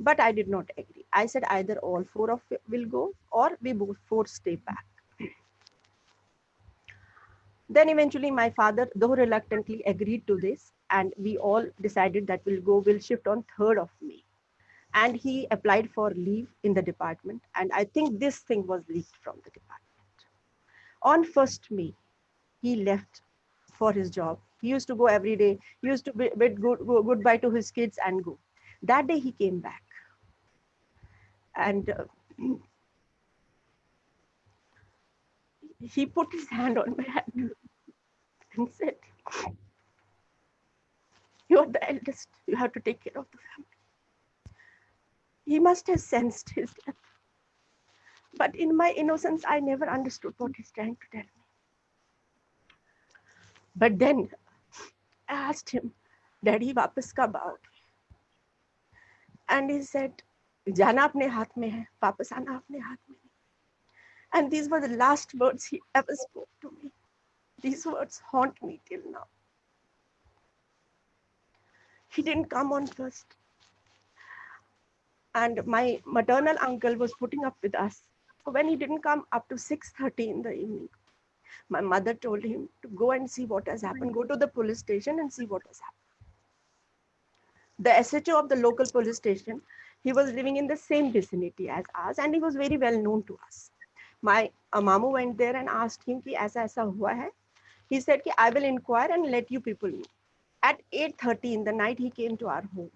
But I did not agree. I said either all four of it will go or we both four stay back. Then eventually my father, though reluctantly, agreed to this. And we all decided that we'll shift on 3rd of May. And he applied for leave in the department. And I think this thing was leaked from the department. On 1st May, he left for his job. He used to go every day. He used to bid goodbye to his kids and go. That day he came back. And he put his hand on my hand and said, "You are the eldest. You have to take care of the family." He must have sensed his death. But in my innocence, I never understood what he's trying to tell me. But then I asked him, "Daddy, वापस कब आओगे?" And he said, "जाना अपने हाथ में है, वापस आना अपने हाथ में नहीं." And these were the last words he ever spoke to me. These words haunt me till now. He didn't come on 1st. And my maternal uncle was putting up with us. When he didn't come up to 6:30 in the evening, my mother told him to go and see what has happened. Go to the police station and see what has happened. The SHO of the local police station, he was living in the same vicinity as us and he was very well known to us. My mamu went there and asked him कि ऐसा ऐसा हुआ है. He said कि I will inquire and let you people know. At 8:30 in the night, he came to our home.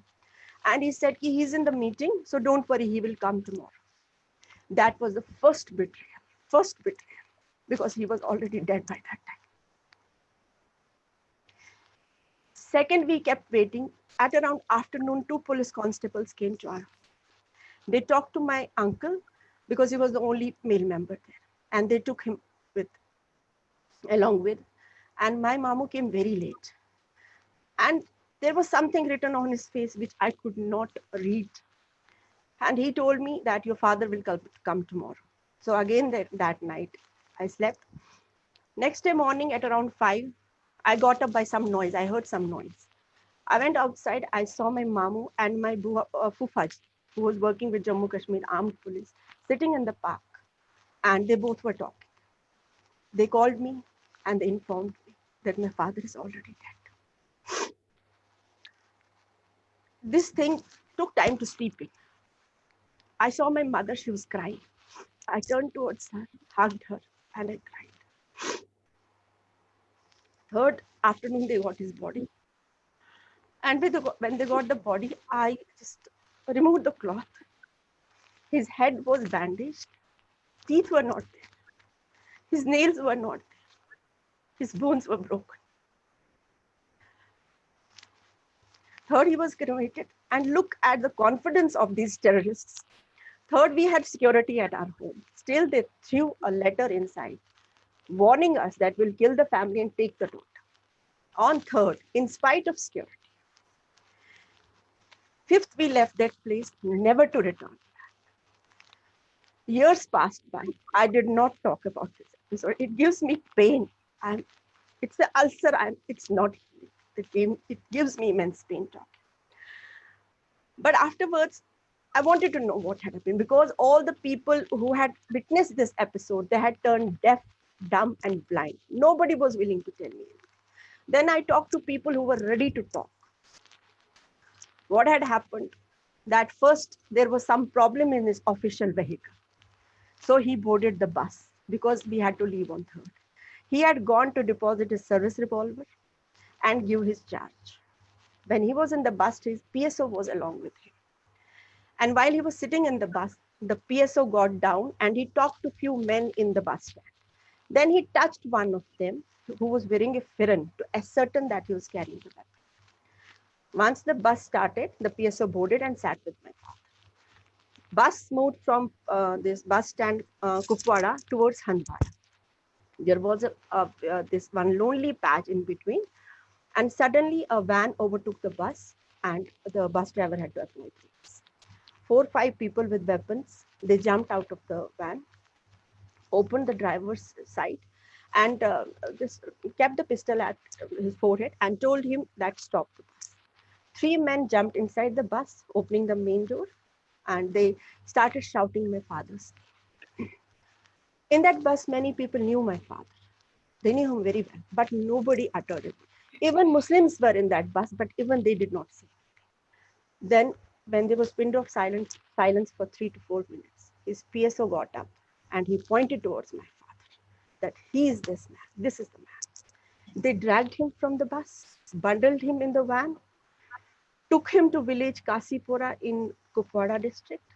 And he said कि he's in the meeting, so don't worry, he will come tomorrow. That was the first betrayal, because he was already dead by that time. Second, we kept waiting. At around afternoon, 2 police constables came to our home. They talked to my uncle because he was the only male member there. And they took him along with. And my mamu came very late. And there was something written on his face which I could not read. And he told me that your father will come tomorrow. So again, that night, I slept. Next day morning at around 5, I got up by some noise. I heard some noise. I went outside. I saw my mamu and my Fufaji, who was working with Jammu Kashmir Armed Police, sitting in the park. And they both were talking. They called me and they informed me that my father is already dead. This thing took time to steep in. I saw my mother, she was crying. I turned towards her, hugged her, and I cried. Third afternoon, they got his body. And when they got the body, I just removed the cloth. His head was bandaged. Teeth were not there. His nails were not there. His bones were broken. Third, he was cremated. And look at the confidence of these terrorists. Third, we had security at our home. Still, they threw a letter inside, warning us that we'll kill the family and take the daughter. On third, in spite of security. Fifth, we left that place, never to return. Years passed by. I did not talk about this episode. It gives me pain. It's the ulcer. It's not healing. It gives me immense pain talking. But afterwards, I wanted to know what had happened, because all the people who had witnessed this episode, they had turned deaf, dumb, and blind. Nobody was willing to tell me. Then I talked to people who were ready to talk. What had happened? That first, there was some problem in his official vehicle. So he boarded the bus because we had to leave on third. He had gone to deposit his service revolver and give his charge. When he was in the bus, his PSO was along with him. And while he was sitting in the bus, the PSO got down and he talked to few men in the bus stand. Then he touched one of them who was wearing a firan to ascertain that he was carrying the weapon. Once the bus started, the PSO boarded and sat with my father. Bus moved from this bus stand Kupwara towards Handwara. There was this one lonely patch in between, and suddenly a van overtook the bus and the bus driver had to apply brakes. 4 or 5 people with weapons, they jumped out of the van, opened the driver's side, and just kept the pistol at his forehead and told him that stop the bus. 3 men jumped inside the bus, opening the main door, and they started shouting my father's name. In that bus, many people knew my father. They knew him very well, but nobody uttered it. Even Muslims were in that bus, but even they did not say. Then, when there was window of silence for 3 to 4 minutes, his PSO got up and he pointed towards my father that he is this man, this is the man. They dragged him from the bus, bundled him in the van, took him to village Kasipura in Kupwara district.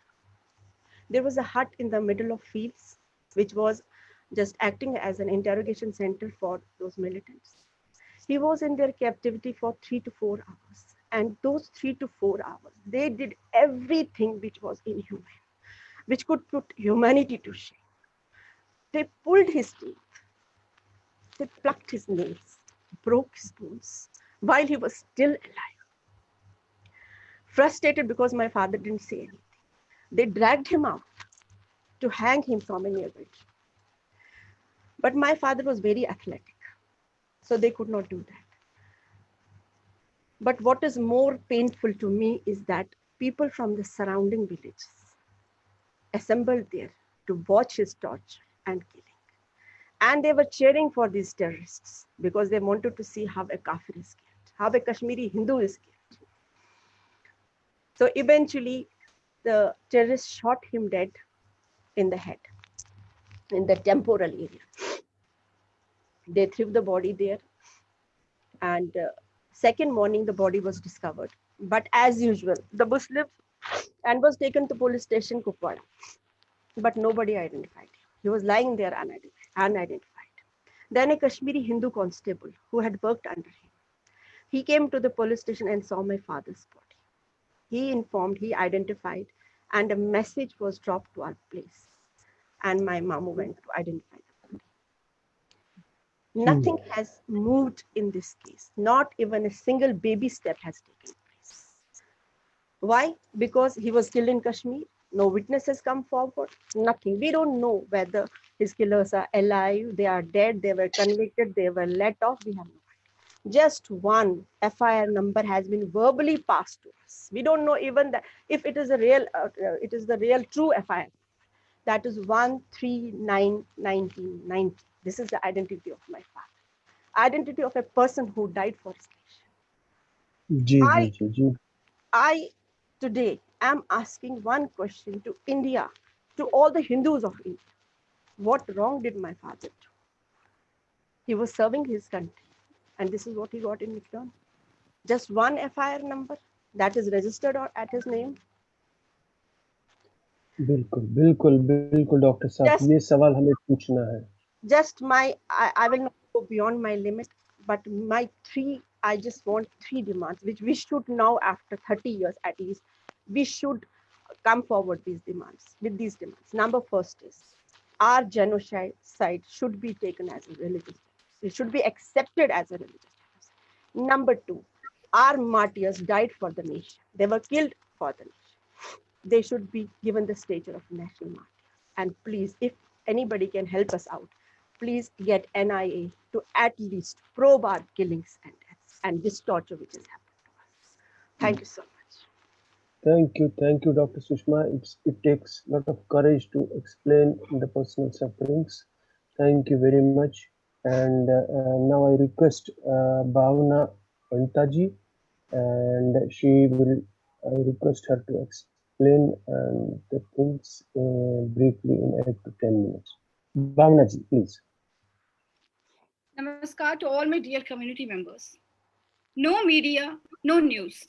There was a hut in the middle of fields, which was just acting as an interrogation center for those militants. He was in their captivity for 3 to 4 hours. And those 3 to 4 hours, they did everything which was inhuman, which could put humanity to shame. They pulled his teeth, they plucked his nails, broke his bones while he was still alive. Frustrated because my father didn't say anything, they dragged him out to hang him from a nearby tree. But my father was very athletic, so they could not do that. But what is more painful to me is that people from the surrounding villages assembled there to watch his torture and killing. And they were cheering for these terrorists because they wanted to see how a kafir is killed, how a Kashmiri Hindu is killed. So eventually, the terrorists shot him dead in the head, in the temporal area. They threw the body there, and second morning, the body was discovered. But as usual, the Muslims, and was taken to police station Kupwara. But nobody identified him. He was lying there unidentified. Then a Kashmiri Hindu constable who had worked under him, he came to the police station and saw my father's body. He informed, he identified, and a message was dropped to our place. And my mama went to identify the body. Nothing has moved in this case. Not even a single baby step has taken place. Why? Because he was killed in Kashmir. No witnesses come forward. Nothing. We don't know whether his killers are alive, they are dead, they were convicted, they were let off. We have no idea. Just one FIR number has been verbally passed to us. We don't know even that if it is a real, it is the real true FIR. That is 1391990. This is the identity of my father. Identity of a person who died for his nation. I today am asking one question to India, to all the Hindus of India. What wrong did my father do? He was serving his country, and this is what he got in return. Just one FIR number that is registered at his name. बिल्कुल बिल्कुल बिल्कुल doctor साहब, ये सवाल हमें पूछना है. Just I will not go beyond my limit, but I just want 3 demands, which we should now, after 30 years at least, we should come forward with these demands. Number first is, our genocide should be taken as a religious status. It should be accepted as a religious status. Number 2, our martyrs died for the nation. They were killed for the nation. They should be given the stature of national martyrs. And please, if anybody can help us out, please get NIA to at least probe our killings and deaths and this torture which has happened to us. Thank you so much. Thank you, Dr. Sushma. It takes a lot of courage to explain the personal sufferings. Thank you very much. And now I request Bhavna Pantaji, and I request her to explain the things briefly in 8 to 10 minutes. Bhavna ji, please. Namaskar to all my dear community members. No media, no news.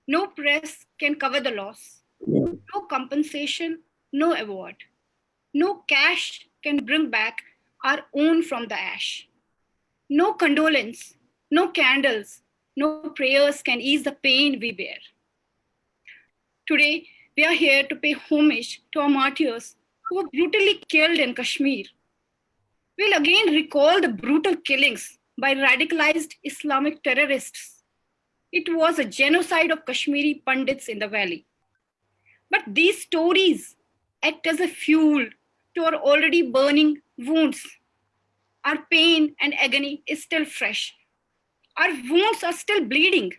No press can cover the loss. No compensation, no award. No cash can bring back our own from the ash. No condolence, no candles, no prayers can ease the pain we bear. Today, we are here to pay homage to our martyrs who were brutally killed in Kashmir. We'll again recall the brutal killings by radicalized Islamic terrorists. It was a genocide of Kashmiri Pandits in the valley. But these stories act as a fuel to our already burning wounds. Our pain and agony is still fresh. Our wounds are still bleeding.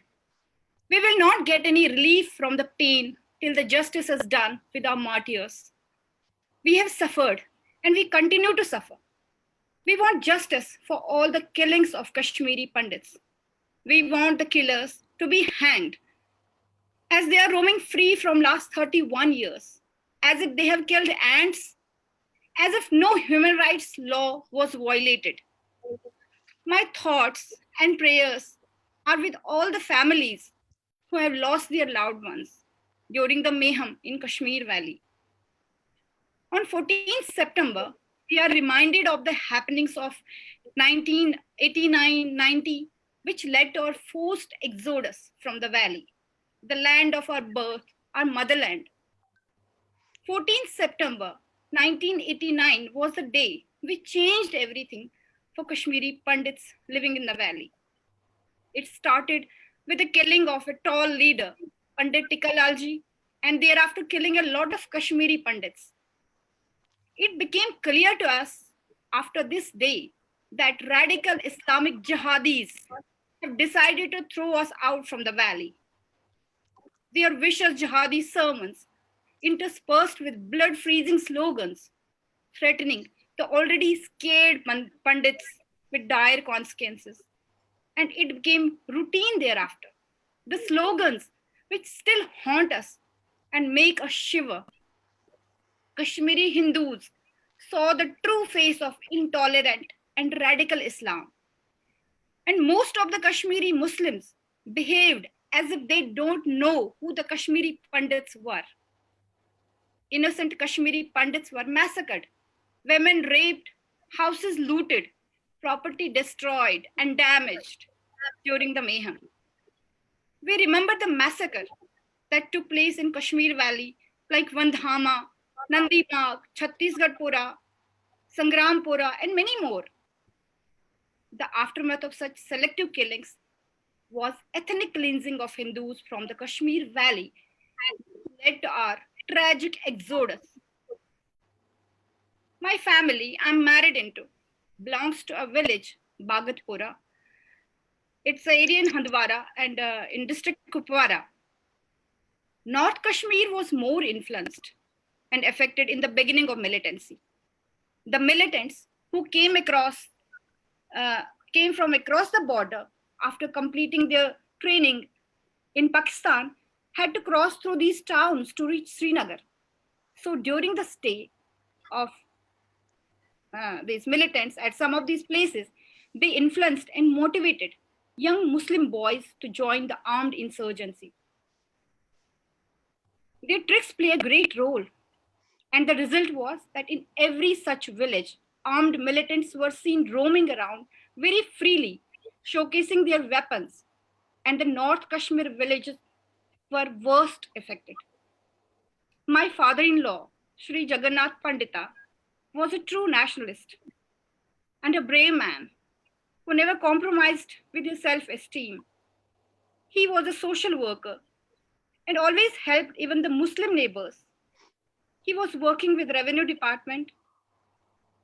We will not get any relief from the pain till the justice is done with our martyrs. We have suffered and we continue to suffer. We want justice for all the killings of Kashmiri Pandits. We want the killers to be hanged as they are roaming free from last 31 years, as if they have killed ants, as if no human rights law was violated. My thoughts and prayers are with all the families who have lost their loved ones during the mayhem in Kashmir Valley. On 14th September, we are reminded of the happenings of 1989-90, which led to our forced exodus from the valley, the land of our birth, our motherland. 14th September 1989 was the day which changed everything for Kashmiri Pandits living in the valley. It started with the killing of a tall leader, Pandit Tikalalji, and thereafter killing a lot of Kashmiri Pandits. It became clear to us after this day that radical Islamic jihadis have decided to throw us out from the valley. Their vicious jihadi sermons, interspersed with blood-freezing slogans, threatening the already scared Pandits with dire consequences. And it became routine thereafter. The slogans which still haunt us and make us shiver. Kashmiri Hindus saw the true face of intolerant and radical Islam. And most of the Kashmiri Muslims behaved as if they don't know who the Kashmiri Pandits were. Innocent Kashmiri Pandits were massacred, women raped, houses looted, property destroyed and damaged during the mayhem. We remember the massacre that took place in Kashmir Valley, like Vandhama, Nandi Bagh, Chhattisgarhpura, Sangrampura, and many more. The aftermath of such selective killings was ethnic cleansing of Hindus from the Kashmir Valley and led to our tragic exodus. My family I'm married into belongs to a village, Bhagatpura. It's an area in Handwara and in district Kupwara. North Kashmir was more influenced and affected in the beginning of militancy. The militants who came from across the border after completing their training in Pakistan had to cross through these towns to reach Srinagar. So during the stay of these militants at some of these places, they influenced and motivated young Muslim boys to join the armed insurgency. Their tricks play a great role. And the result was that in every such village, armed militants were seen roaming around very freely, showcasing their weapons. And the North Kashmir villages were worst affected. My father-in-law, Sri Jagannath Pandita, was a true nationalist and a brave man who never compromised with his self-esteem. He was a social worker and always helped even the Muslim neighbors. He was working with revenue department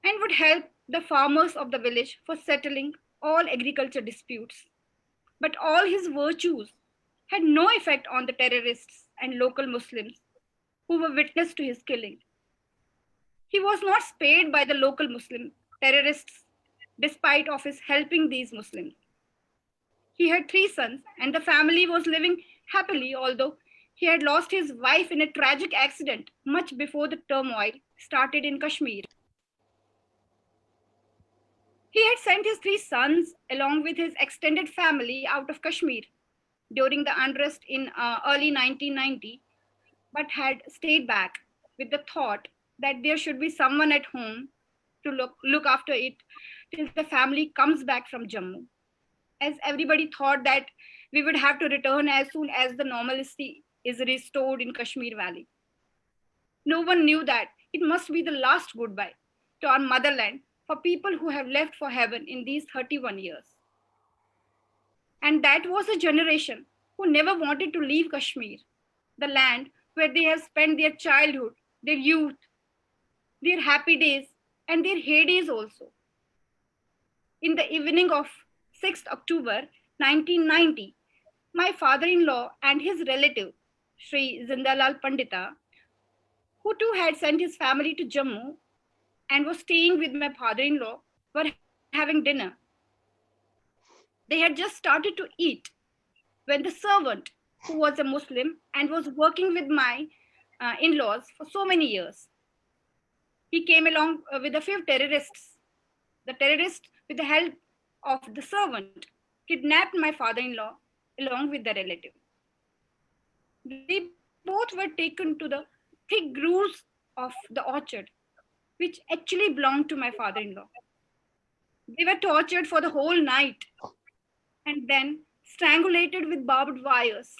and would help the farmers of the village for settling all agriculture disputes. But all his virtues had no effect on the terrorists and local Muslims who were witness to his killing. He was not spared by the local Muslim terrorists despite of his helping these Muslims. He had 3 sons and the family was living happily, although he had lost his wife in a tragic accident much before the turmoil started in Kashmir. He had sent his 3 sons along with his extended family out of Kashmir during the unrest in early 1990 but had stayed back with the thought that there should be someone at home to look after it till the family comes back from Jammu. As everybody thought that we would have to return as soon as the normalcy is restored in Kashmir Valley. No one knew that it must be the last goodbye to our motherland for people who have left for heaven in these 31 years. And that was a generation who never wanted to leave Kashmir, the land where they have spent their childhood, their youth, their happy days, and their heydays also. In the evening of 6th October 1990, my father-in-law and his relative, Sri Zindalal Pandita, who too had sent his family to Jammu and was staying with my father-in-law, were having dinner. They had just started to eat when the servant, who was a Muslim and was working with my in-laws for so many years, he came along with a few terrorists. The terrorists, with the help of the servant, kidnapped my father-in-law along with the relative. They both were taken to the thick grooves of the orchard, which actually belonged to my father-in-law. They were tortured for the whole night and then strangulated with barbed wires,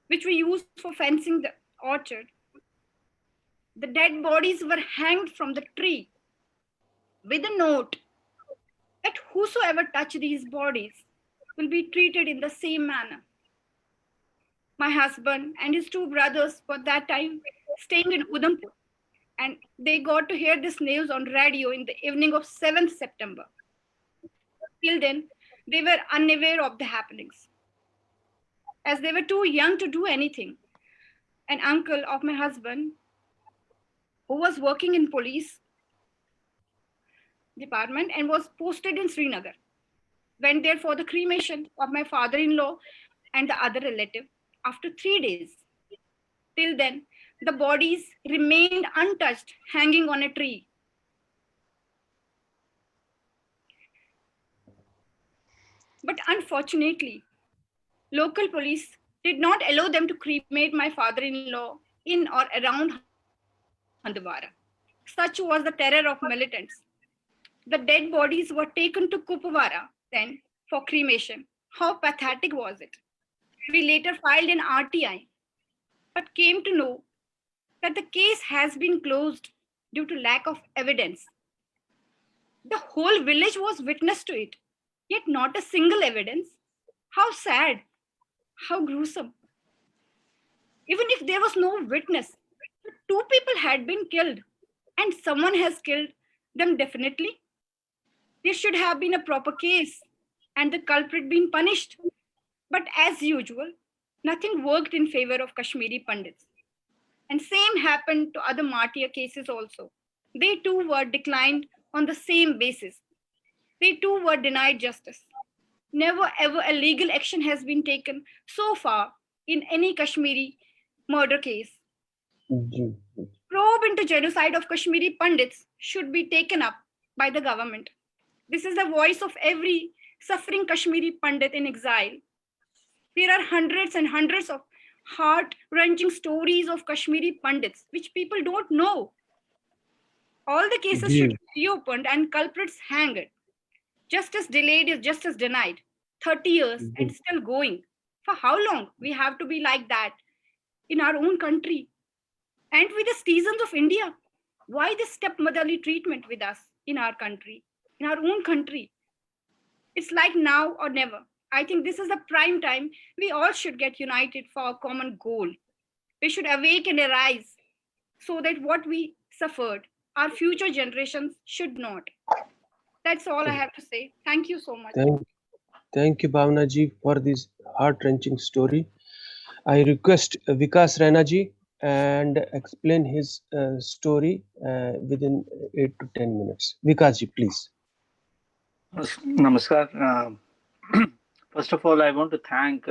which we used for fencing the orchard. The dead bodies were hanged from the tree with a note that whosoever touch these bodies will be treated in the same manner. My husband and his two brothers were that time staying in Udhampur, and they got to hear this news on radio in the evening of 7th September. Till then, they were unaware of the happenings, as they were too young to do anything. An uncle of my husband, who was working in police department and was posted in Srinagar, went there for the cremation of my father-in-law and the other relative after 3 days. Till then, the bodies remained untouched, hanging on a tree. But unfortunately, local police did not allow them to cremate my father-in-law in or around Handwara. Such was the terror of militants. The dead bodies were taken to Kupwara then for cremation. How pathetic was it? We later filed an RTI, but came to know that the case has been closed due to lack of evidence. The whole village was witness to it, yet not a single evidence. How sad, how gruesome. Even if there was no witness, two people had been killed and someone has killed them definitely. There should have been a proper case and the culprit been punished. But as usual, nothing worked in favor of Kashmiri Pandits. And same happened to other martyr cases also. They too were declined on the same basis. They too were denied justice. Never ever a legal action has been taken so far in any Kashmiri murder case. Probe into genocide of Kashmiri Pandits should be taken up by the government. This is the voice of every suffering Kashmiri Pandit in exile. There are hundreds and hundreds of heart-wrenching stories of Kashmiri Pandits, which people don't know. All the cases should be reopened and culprits hanged. Justice delayed is justice denied. 30 years and still going. For how long we have to be like that in our own country? And with the citizens of India, why this stepmotherly treatment with us in our country, in our own country? It's like now or never. I think this is the prime time we all should get united for a common goal. We should awake and arise so that what we suffered, our future generations should not. That's all I have to say. Thank you so much. Thank you, Bhavna ji, for this heart-wrenching story. I request Vikas Raina ji and explain his story within 8 to 10 minutes. Vikas ji, please. Namaskar. First of all, I want to thank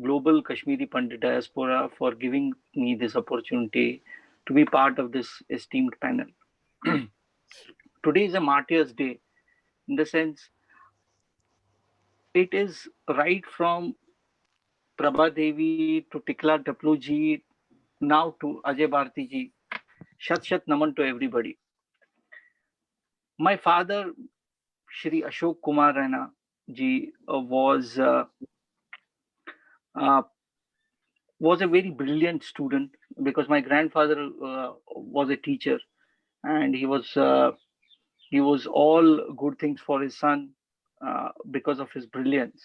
Global Kashmiri Pandit Diaspora for giving me this opportunity to be part of this esteemed panel. Today is a Martyrs' Day, in the sense it is right from Prabha Devi, to Tikla Taplu ji, now to Ajay Bharti ji. Shat Shat Naman to everybody. My father, Shri Ashok Kumar Rana ji, was a very brilliant student, because my grandfather was a teacher, and he was all good things for his son because of his brilliance.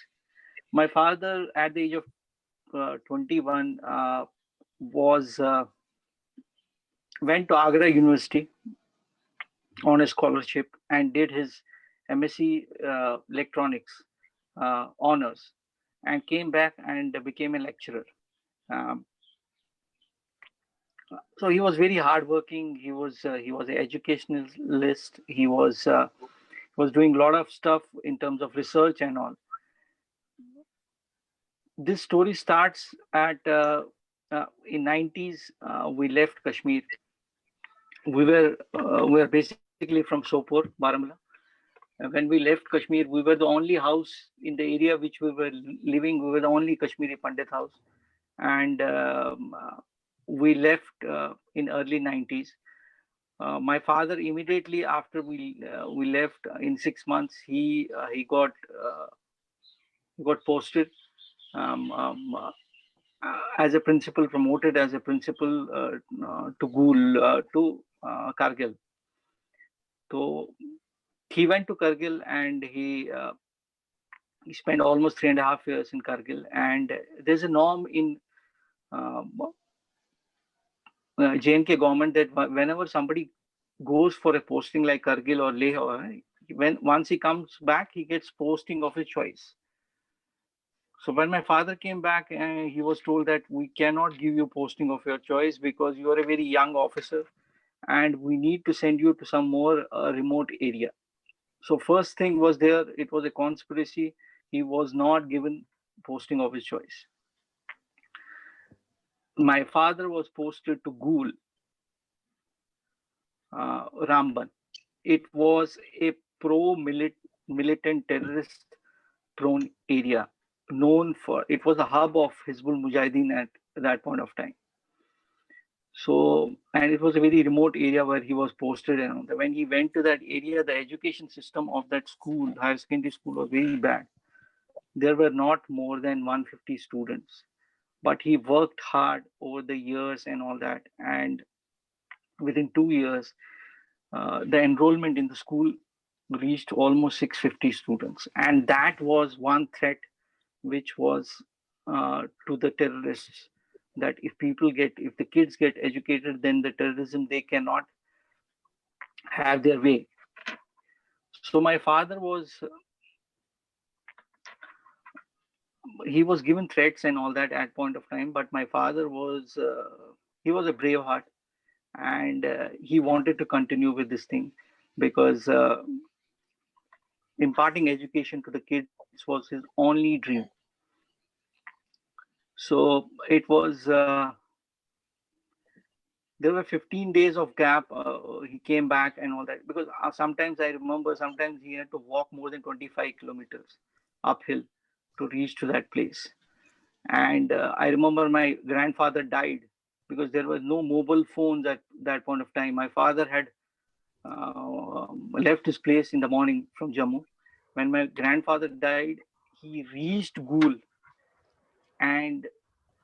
My father, at the age of 21, was went to Agra University on a scholarship and did his MSc electronics honors, and came back and became a lecturer. Um, so he was very hardworking. He was an educationalist. He was doing a lot of stuff in terms of research and all. This story starts at in 90s. We left Kashmir. We were basically from Sopor, Baramulla. When we left Kashmir, we were the only house in the area which we were living. We were the only Kashmiri Pandit house, and we left in early 90s. My father, immediately after we left, in 6 months, he got posted um, um, uh, as a principal, promoted as a principal to Gul, to Kargil. So he went to Kargil, and he spent almost 3.5 years in Kargil. And there's a norm in uh, J&K government that whenever somebody goes for a posting like Kargil or Leh, once he comes back, he gets posting of his choice. So when my father came back, he was told that we cannot give you posting of your choice because you are a very young officer, and we need to send you to some more remote area. So first thing was there, it was a conspiracy. He was not given posting of his choice. My father was posted to Gul, Ramban. It was a pro-militant terrorist prone area, known for, it was a hub of Hizbul Mujahideen at that point of time. So, and it was a very remote area where he was posted. And when he went to that area, the education system of that school, higher secondary school, was very bad. There were not more than 150 students, but he worked hard over the years and all that. And within 2 years, the enrollment in the school reached almost 650 students. And that was one threat which was to the terrorists, that if the kids get educated, then the terrorism, they cannot have their way. So my father he was given threats and all that at point of time, but my father he was a brave heart, and he wanted to continue with this thing, because imparting education to the kids was his only dream. So it was there were 15 days of gap. He came back and all that, because sometimes I remember, sometimes he had to walk more than 25 kilometers uphill to reach to that place. And I remember my grandfather died because there was no mobile phones at that point of time. My father had left his place in the morning from Jammu. When my grandfather died, he reached Gul, and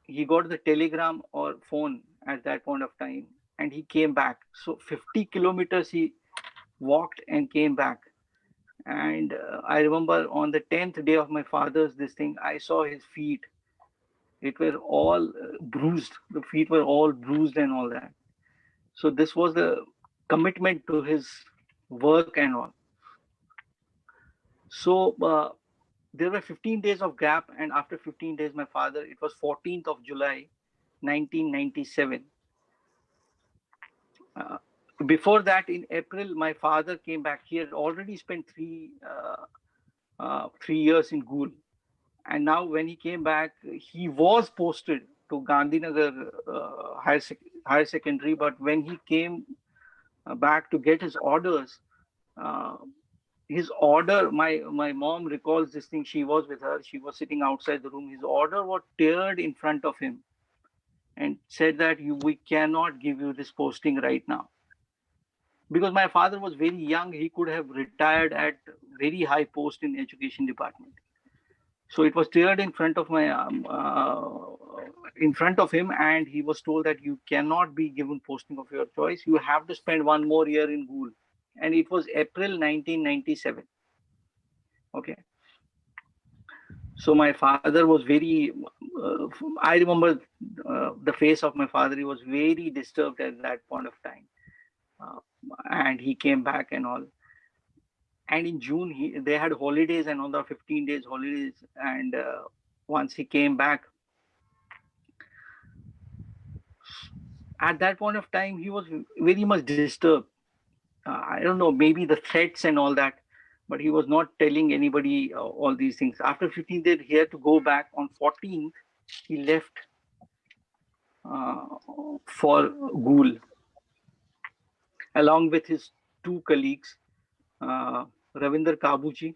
he got the telegram or phone at that point of time, and he came back. So 50 kilometers he walked and came back. And I remember on the 10th day of my father's this thing, I saw his feet. It were all bruised. The feet were all bruised and all that. So this was the commitment to his work and all. So there were 15 days of gap, and after 15 days, my father, it was 14th of July, 1997. Before that, in April, my father came back. He had already spent 3 years in Gul. And now when he came back, he was posted to Gandhinagar higher secondary. But when he came back to get his orders, his order, my mom recalls this thing. She was with her. She was sitting outside the room. His order was teared in front of him and said that we cannot give you this posting right now. Because my father was very young, he could have retired at very high post in education department. So it was teared in front of in front of him, and he was told that you cannot be given posting of your choice. You have to spend one more year in Ghoul. And it was April 1997. Okay. So my father was very, I remember the face of my father. He was very disturbed at that point of time. And he came back and all. And in June, they had holidays and all the 15 days holidays. And once he came back, at that point of time, he was very much disturbed. I don't know, maybe the threats and all that, but he was not telling anybody all these things. After 15 days, he had to go back. On 14th, he left for Ghoul, along with his two colleagues, Ravinder Kabuji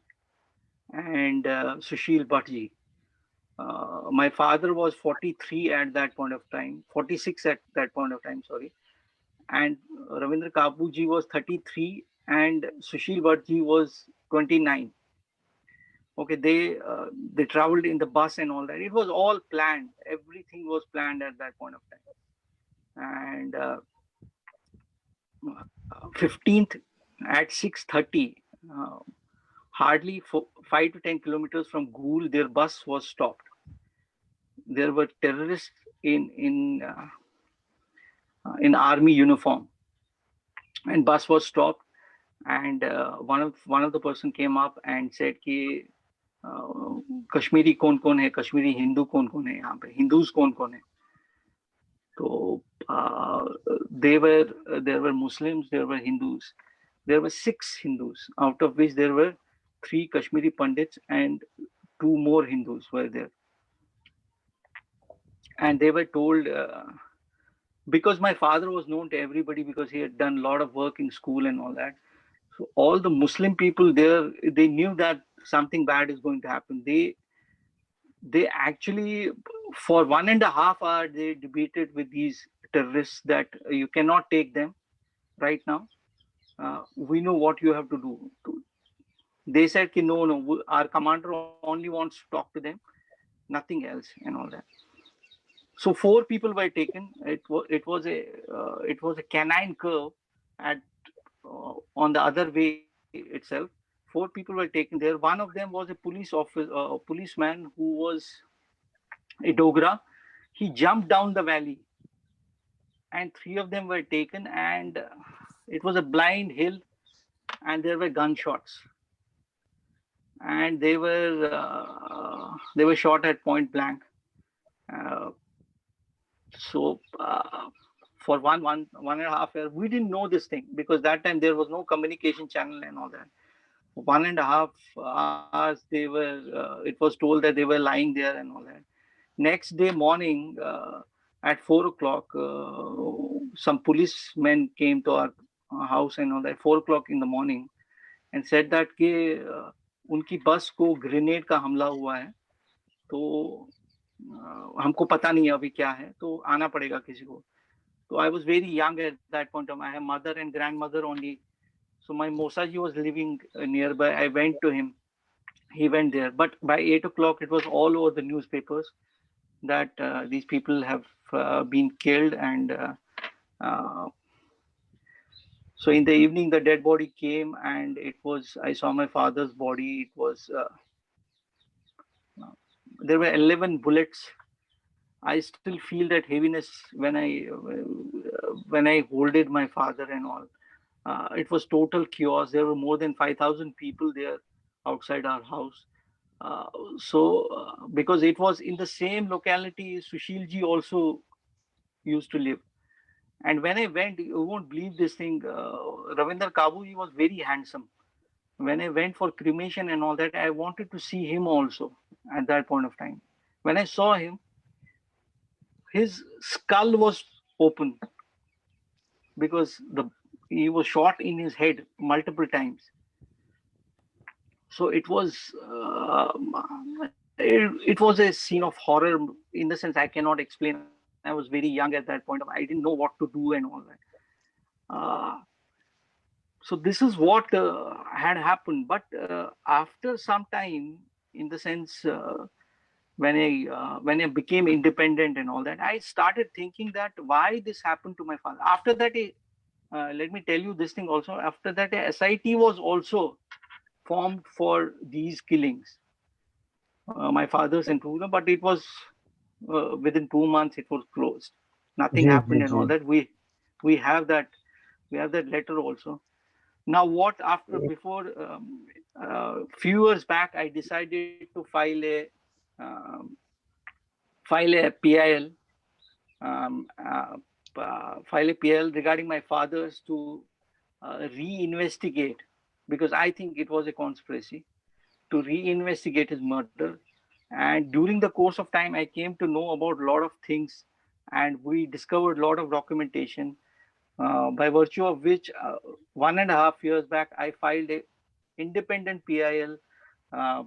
and Sushil Bhattji. My father was 43 at that point of time, 46 at that point of time, sorry. And Ravinder Kabuji was 33 and Sushil Bhattji was 29. Okay, they traveled in the bus and all that. It was all planned. Everything was planned at that point of time. And 15th at 6:30, hardly 5 to 10 kilometers from Ghoul, their bus was stopped. There were terrorists in army uniform, and bus was stopped. And one of the person came up and said कि कश्मीरी कौन कौन है, कश्मीरी हिंदू कौन कौन है, यहाँ पे Hindus कौन कौन है. So there were Muslims, there were Hindus. There were 6 Hindus, out of which there were 3 Kashmiri Pandits and 2 more Hindus were there. And they were told, because my father was known to everybody because he had done a lot of work in school and all that. So all the Muslim people there, they knew that something bad is going to happen. They actually, for 1.5 hours, they debated with these terrorists that you cannot take them right now. We know what you have to do. They said, no, our commander only wants to talk to them, nothing else and all that. So 4 people were taken. It was a canine curve on the other way itself. 4 people were taken there. One of them was a policeman who was a Dogra. He jumped down the valley, and 3 of them were taken. And it was a blind hill, and there were gunshots, and they were shot at point blank. So for 1.5 years, we didn't know this thing because that time there was no communication channel and all that. 1.5 hours, it was told that they were lying there and all that. Next day morning, at 4 o'clock, some policemen came to our house and all that, 4 o'clock in the morning, and said that उनकी बस को grenade का हमला हुआ है, तो हमको पता नहीं है अभी क्या है, तो आना पड़ेगा किसी को. So I was very young at that point of time. I have mother and grandmother only. So my Mosaji was living nearby. I went to him. He went there. But by 8 o'clock, it was all over the newspapers that these people have been killed. And so in the evening, the dead body came, and I saw my father's body. It was, there were 11 bullets. I still feel that heaviness when I holded my father and all. It was total chaos. There were more than 5,000 people there outside our house. Because it was in the same locality, Sushilji also used to live. And when I went, you won't believe this thing, Ravinder Kabuji was very handsome. When I went for cremation and all that, I wanted to see him also at that point of time. When I saw him, his skull was open because he was shot in his head multiple times. So it was it was a scene of horror. In the sense, I cannot explain. I was very young at that point. I didn't know what to do and all that. So this is what had happened. But after some time, in the sense, when I became independent and all that, I started thinking that why this happened to my father. After that, let me tell you this thing also. After that, a SIT was also formed for these killings. My father's in Pune, but it was within 2 months it was closed. Nothing ji ji happened and ji all that. We have that letter also. Now what after before few years back I decided to um, file a PIL file a PIL regarding my father's to reinvestigate, because I think it was a conspiracy to reinvestigate his murder. And during the course of time, I came to know about a lot of things, and we discovered a lot of documentation, by virtue of which 1.5 years back, I filed a independent PIL uh,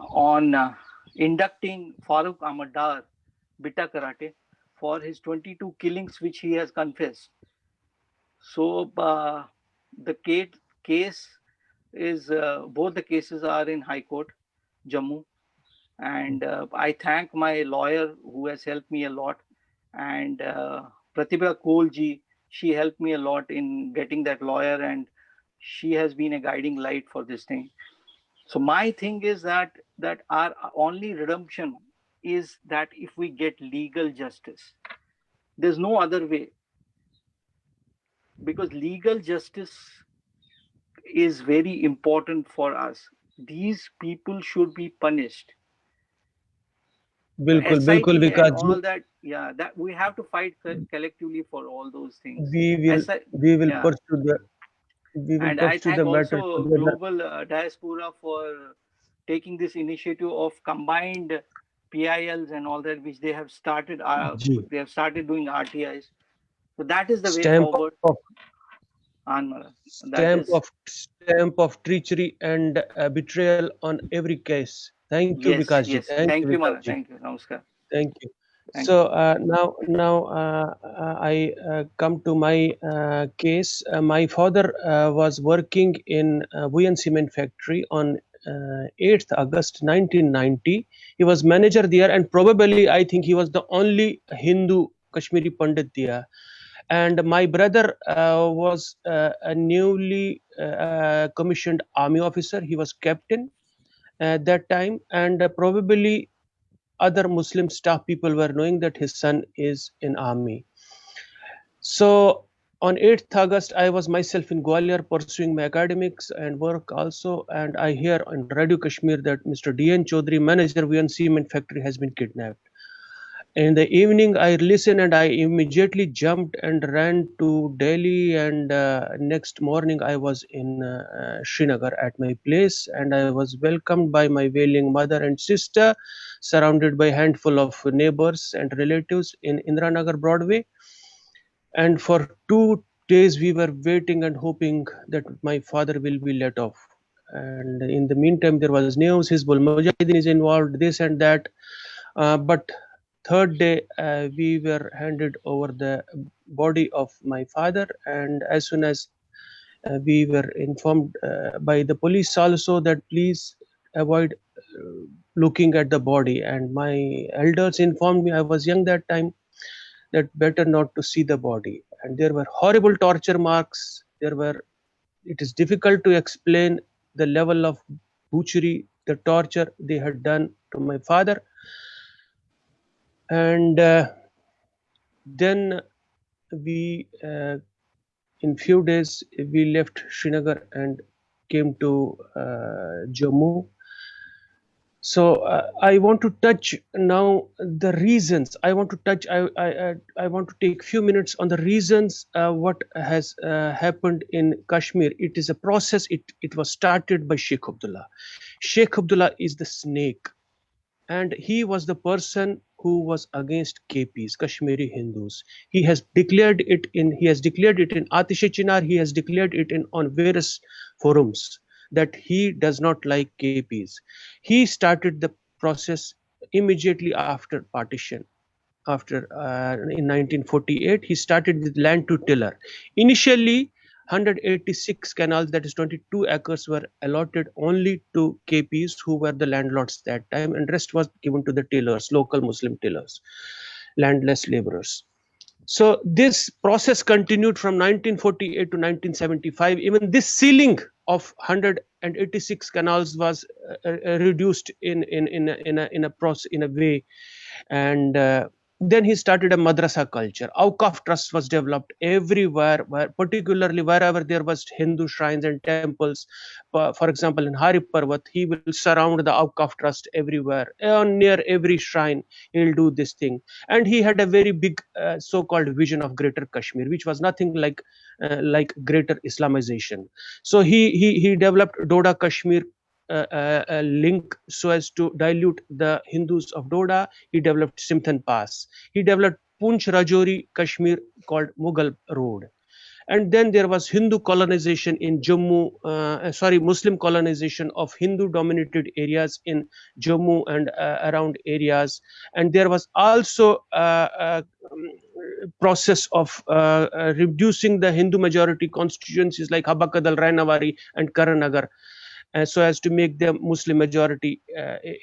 on inducting Farooq Ahmad Dar, Bitta Karate, for his 22 killings which he has confessed. So the case is both the cases are in High Court, Jammu, and I thank my lawyer who has helped me a lot, and Pratibha Kohlji, she helped me a lot in getting that lawyer, and she has been a guiding light for this thing. So my thing is that our only redemption is that if we get legal justice. There's no other way, because legal justice is very important for us. These people should be punished. बिल्कुल बिल्कुल SIT and Vikas ji all that, yeah, that we have to fight collectively for all those things. we will SI, we will yeah, pursue the we will and I pursue thank the matter also together. Global Diaspora for taking this initiative of combined PILs and all that, which they have started. जी They have started doing RTIs. So that is the way stamp forward, of Anmara. That is, stamp of treachery and betrayal on every case. Thank you, yes, Vikas ji. yes. Thank you, Thank you, Vikas Mara. ji. Thank you. Namaskar. Thank you. Thank So you. now I come to my case. My father was working in Buyan Cement factory on 8th August 1990. He was manager there, and probably I think he was the only Hindu Kashmiri Pandit there. And my brother was a newly commissioned army officer. He was captain at that time, and probably other Muslim staff people were knowing that his son is in army. So on 8th August, I was myself in Gwalior pursuing my academics and work also, and I hear on Radio Kashmir that Mr. D.N. Chaudhary, manager VN Cement factory, has been kidnapped. In the evening, I listened and I immediately jumped and ran to Delhi. And next morning, I was in Srinagar at my place, and I was welcomed by my wailing mother and sister, surrounded by a handful of neighbors and relatives in Indiranagar Broadway. And for 2 days, we were waiting and hoping that my father will be let off. And in the meantime, there was news: Hizbul Mujahideen is involved, this and that. But third day, we were handed over the body of my father, and as soon as we were informed by the police also that please avoid looking at the body, and my elders informed me, I was young that time, that better not to see the body. And there were horrible torture marks. It is difficult to explain the level of butchery, the torture they had done to my father. And then we in few days we left Srinagar and came to Jammu. So I want to touch now the reasons. I want to take few minutes on the reasons what has happened in Kashmir. It is a process. It was started by Sheikh Abdullah. Sheikh Abdullah is the snake, and he was the person who was against KPs, Kashmiri Hindus. He has declared it in Atishe Chinar. He has declared it in on various forums that he does not like KPs. He started the process immediately after partition. After in 1948, he started with land to tiller. Initially, 186 canals, that is 22 acres, were allotted only to KPs who were the landlords that time, and rest was given to the tillers, local Muslim tillers, landless laborers. So this process continued from 1948 to 1975. Even this ceiling of 186 canals was reduced in a way, and then he started a madrasa culture. Awqaf trust was developed everywhere, particularly wherever there was Hindu shrines and temples. For example, in Hari Parvat, he will surround the Awqaf trust everywhere. On near every shrine, he'll do this thing. And he had a very big so-called vision of Greater Kashmir, which was nothing like greater Islamization. So he developed Doda Kashmir link so as to dilute the Hindus of Doda. He developed Simthan Pass. He developed Poonch Rajouri Kashmir called Mughal Road. And then there was Hindu colonization in Jammu, Muslim colonization of Hindu dominated areas in Jammu and around areas. And there was also process of reducing the Hindu majority constituencies like Habakadal, Rainawari and Karanagar, so as to make them Muslim majority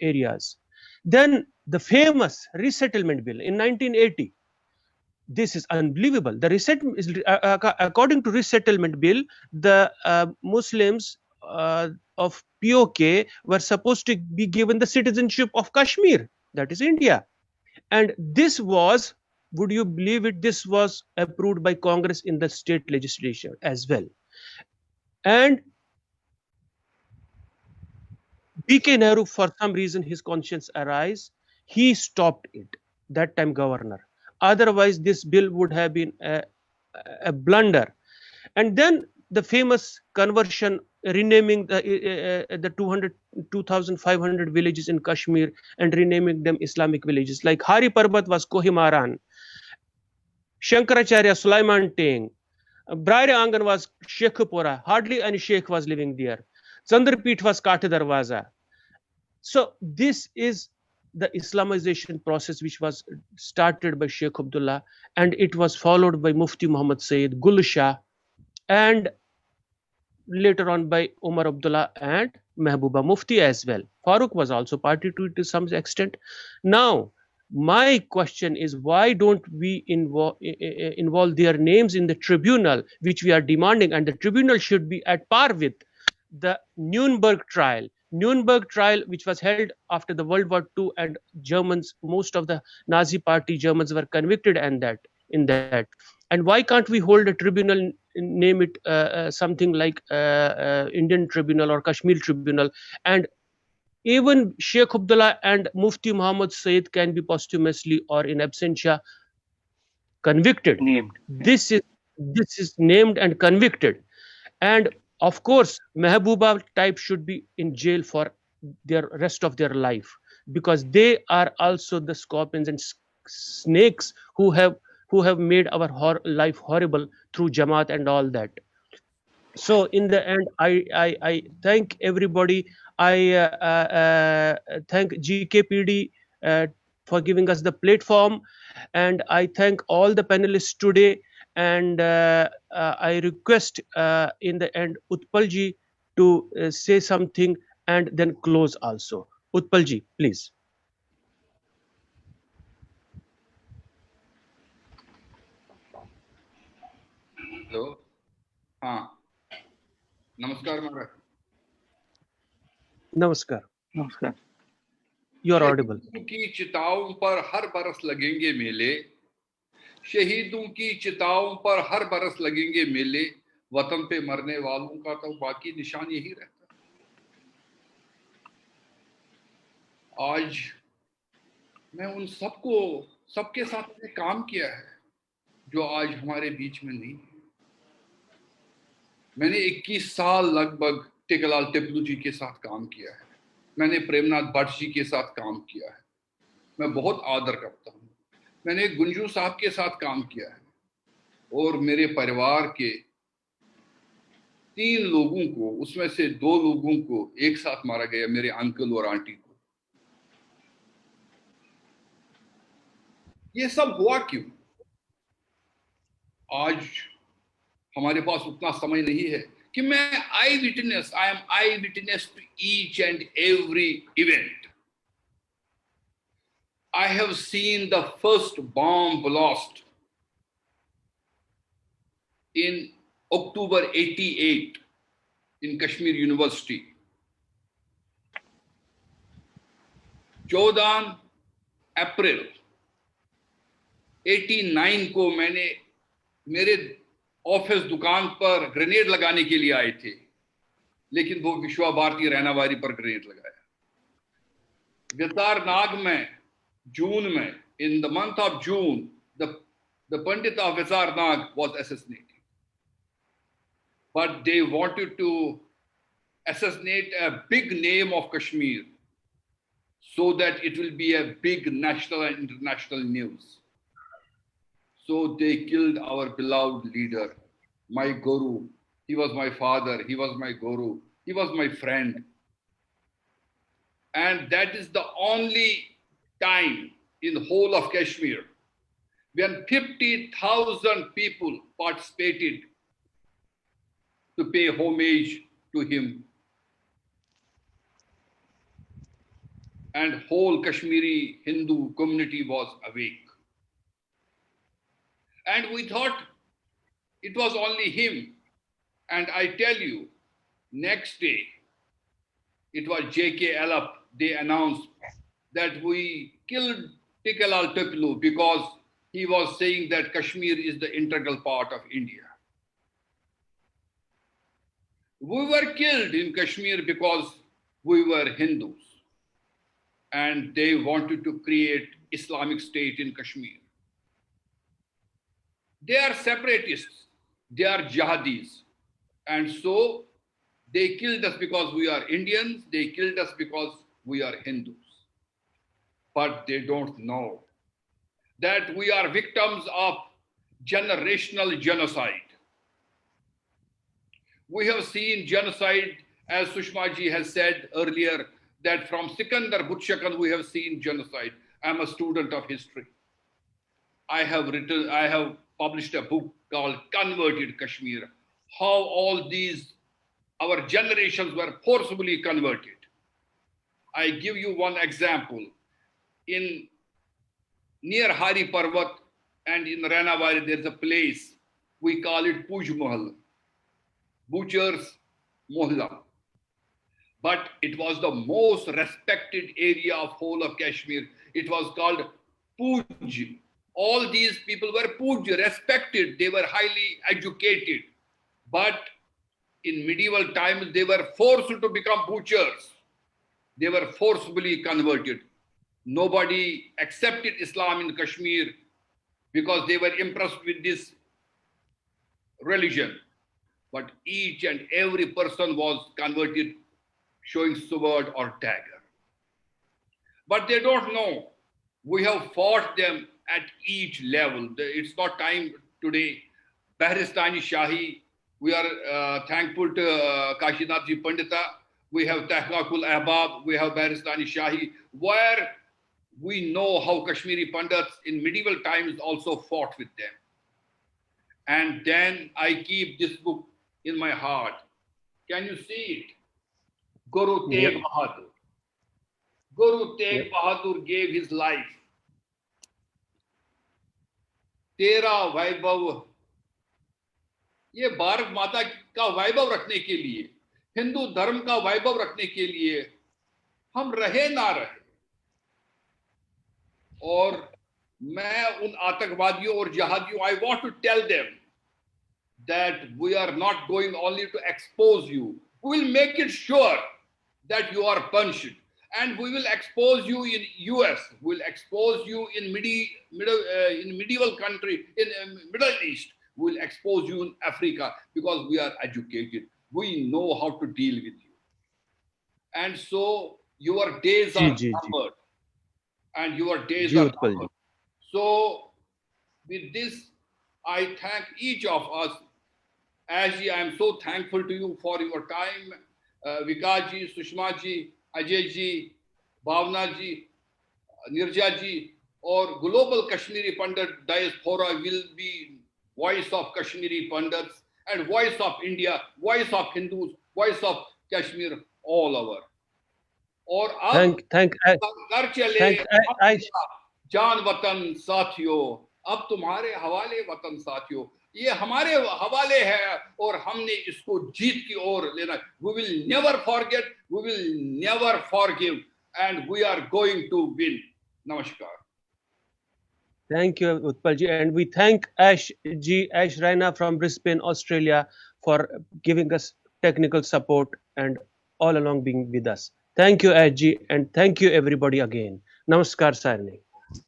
areas. Then the famous resettlement bill in 1980. This is unbelievable. The according to resettlement bill, the Muslims of POK were supposed to be given the citizenship of Kashmir, that is India. And this was, would you believe it, this was approved by Congress in the state legislature as well. And BK Nehru, for some reason, his conscience arise, he stopped it, that time governor. Otherwise, this bill would have been a blunder. And then the famous conversion, renaming the 2,500 villages in Kashmir and renaming them Islamic villages. Like Hari Parbat was Kohimaran, Shankaracharya Sulaiman Teng, Braire Angan was Sheikhupura, hardly any sheikh was living there. Chandrapit was Kate Darwaza. So this is the Islamization process which was started by Sheikh Abdullah, and it was followed by Mufti Muhammad Sayyid, Gul Shah, and later on by Umar Abdullah and Mehbooba Mufti as well. Farooq was also party to it to some extent. Now, my question is, why don't we involve their names in the tribunal, which we are demanding, and the tribunal should be at par with the Nuremberg trial. Nuremberg trial, which was held after the World War II, and Germans, most of the Nazi party Germans were convicted in that. And why can't we hold a tribunal, name it something like Indian Tribunal or Kashmir Tribunal, and even Sheikh Abdullah and Mufti Muhammad Sayyid can be posthumously or in absentia convicted. Named. This is named and convicted. And of course, Mehbooba type should be in jail for their rest of their life, because they are also the scorpions and snakes who have made our life horrible through Jamaat and all that. So in the end, I thank everybody. I thank GKPD for giving us the platform, and I thank all the panelists today. And I request in the end Utpalji to say something and then close also. Utpalji, please. Hello हाँ नमस्कार महाराज Namaskar. Namaskar. You are audible. शहीदों की चिताओं पर हर बरस लगेंगे मेले शहीदों की चिताओं पर हर बरस लगेंगे मेले वतन पे मरने वालों का तो बाकी निशान यही रहता है आज मैं उन सबके साथ मैंने काम किया है जो आज हमारे बीच में नहीं है मैंने 21 साल लगभग टेकलाल टिपलू जी के साथ काम किया है मैंने प्रेमनाथ भट्ट जी के साथ काम किया है मैं बहुत आदर करता हूँ मैंने गुंजू साहब के साथ काम किया है और मेरे परिवार के 3 लोगों को, उसमें से 2 लोगों को एक साथ मारा गया, मेरे अंकल और आंटी को। ये सब हुआ क्यों? आज हमारे पास उतना समय नहीं है कि मैं I am eyewitness to each and every event. I have seen the first bomb blast in October 88 in Kashmir University. 14 अप्रैल 89 को मैंने मेरे ऑफिस दुकान पर ग्रेनेड लगाने के लिए आए थे, लेकिन वो विश्वा भारती रैनावारी पर ग्रेनेड लगाया. विसारनाग में जून में, in the month of June, the Pandit of Visarnag was assassinated. But they wanted to assassinate a big name of Kashmir so that it will be a big national and international news. So they killed our beloved leader, my guru. He was my father, he was my guru, he was my friend. And that is the only time in the whole of Kashmir when 50,000 people participated to pay homage to him. And whole Kashmiri Hindu community was awake. And we thought it was only him. And I tell you, next day, it was JKLF, they announced that we killed Tikalal Tuplu because he was saying that Kashmir is the integral part of India. We were killed in Kashmir because we were Hindus and they wanted to create Islamic State in Kashmir. They are separatists, they are jihadis, and so they killed us because we are Indians, they killed us because we are Hindus. But they don't know that we are victims of generational genocide. We have seen genocide, as Sushma ji has said earlier, that from Sikandar Butshakan we have seen genocide. I'm a student of history. I have published a book called Converted Kashmir, how all these, our generations were forcibly converted. I give you one example. In near Hari Parvat and in Ranavari, there's a place, we call it Puj Mahal, Butcher's Mohalla. But it was the most respected area of whole of Kashmir. It was called Puj. All these people were Puj, respected, they were highly educated. But in medieval times, they were forced to become butchers. They were forcibly converted. Nobody accepted Islam in Kashmir because they were impressed with this religion. But each and every person was converted showing sword or dagger. But they don't know. We have fought them at each level. It's not time today. Bahristani Shahi, we are thankful to Kashinath Ji Pandita. We have Tahqaqul Ahbab, we have Bahristani Shahi, where we know how Kashmiri Pandits in medieval times also fought with them. And then I keep this book in my heart. Can you see it? Guru Tegh Bahadur. Guru Tegh Bahadur gave his life. तेरा वैभव, ये भारत माता का वैभव रखने के लिए, हिंदू धर्म का वैभव रखने के लिए हम रहे ना रहे. और मैं उन आतंकवादियों और जिहादियों, I want to tell them that we are not going only to expose you. We will make it sure that you are punished. And we will expose you in US, we will expose you in medieval country, in Middle East, we will expose you in Africa because we are educated. We know how to deal with you. And so your days are numbered. And your days are numbered. So with this, I thank each of us Ash ji, I am so thankful to you for your time. Vikas ji, Sushma ji, Ajay ji, Bhavna ji, Nirja ji, or global Kashmiri Pandit diaspora will be voice of Kashmiri Pandits and voice of India, voice of Hindus, voice of Kashmir all over. और अब कर चले जान वतन साथियों, अब तुम्हारे हवाले वतन साथियों, ये हमारे हवाले है और हमने इसको जीत की ओर लेना. We will never forget, we will never forgive, and we are going to win. Namaskar. Thank you, Utpal ji, and we thank Ash ji, Ash Raina from Brisbane, Australia, for giving us technical support and all along being with us. Thank you, Ash ji, and thank you everybody again. Namaskar, Sarni.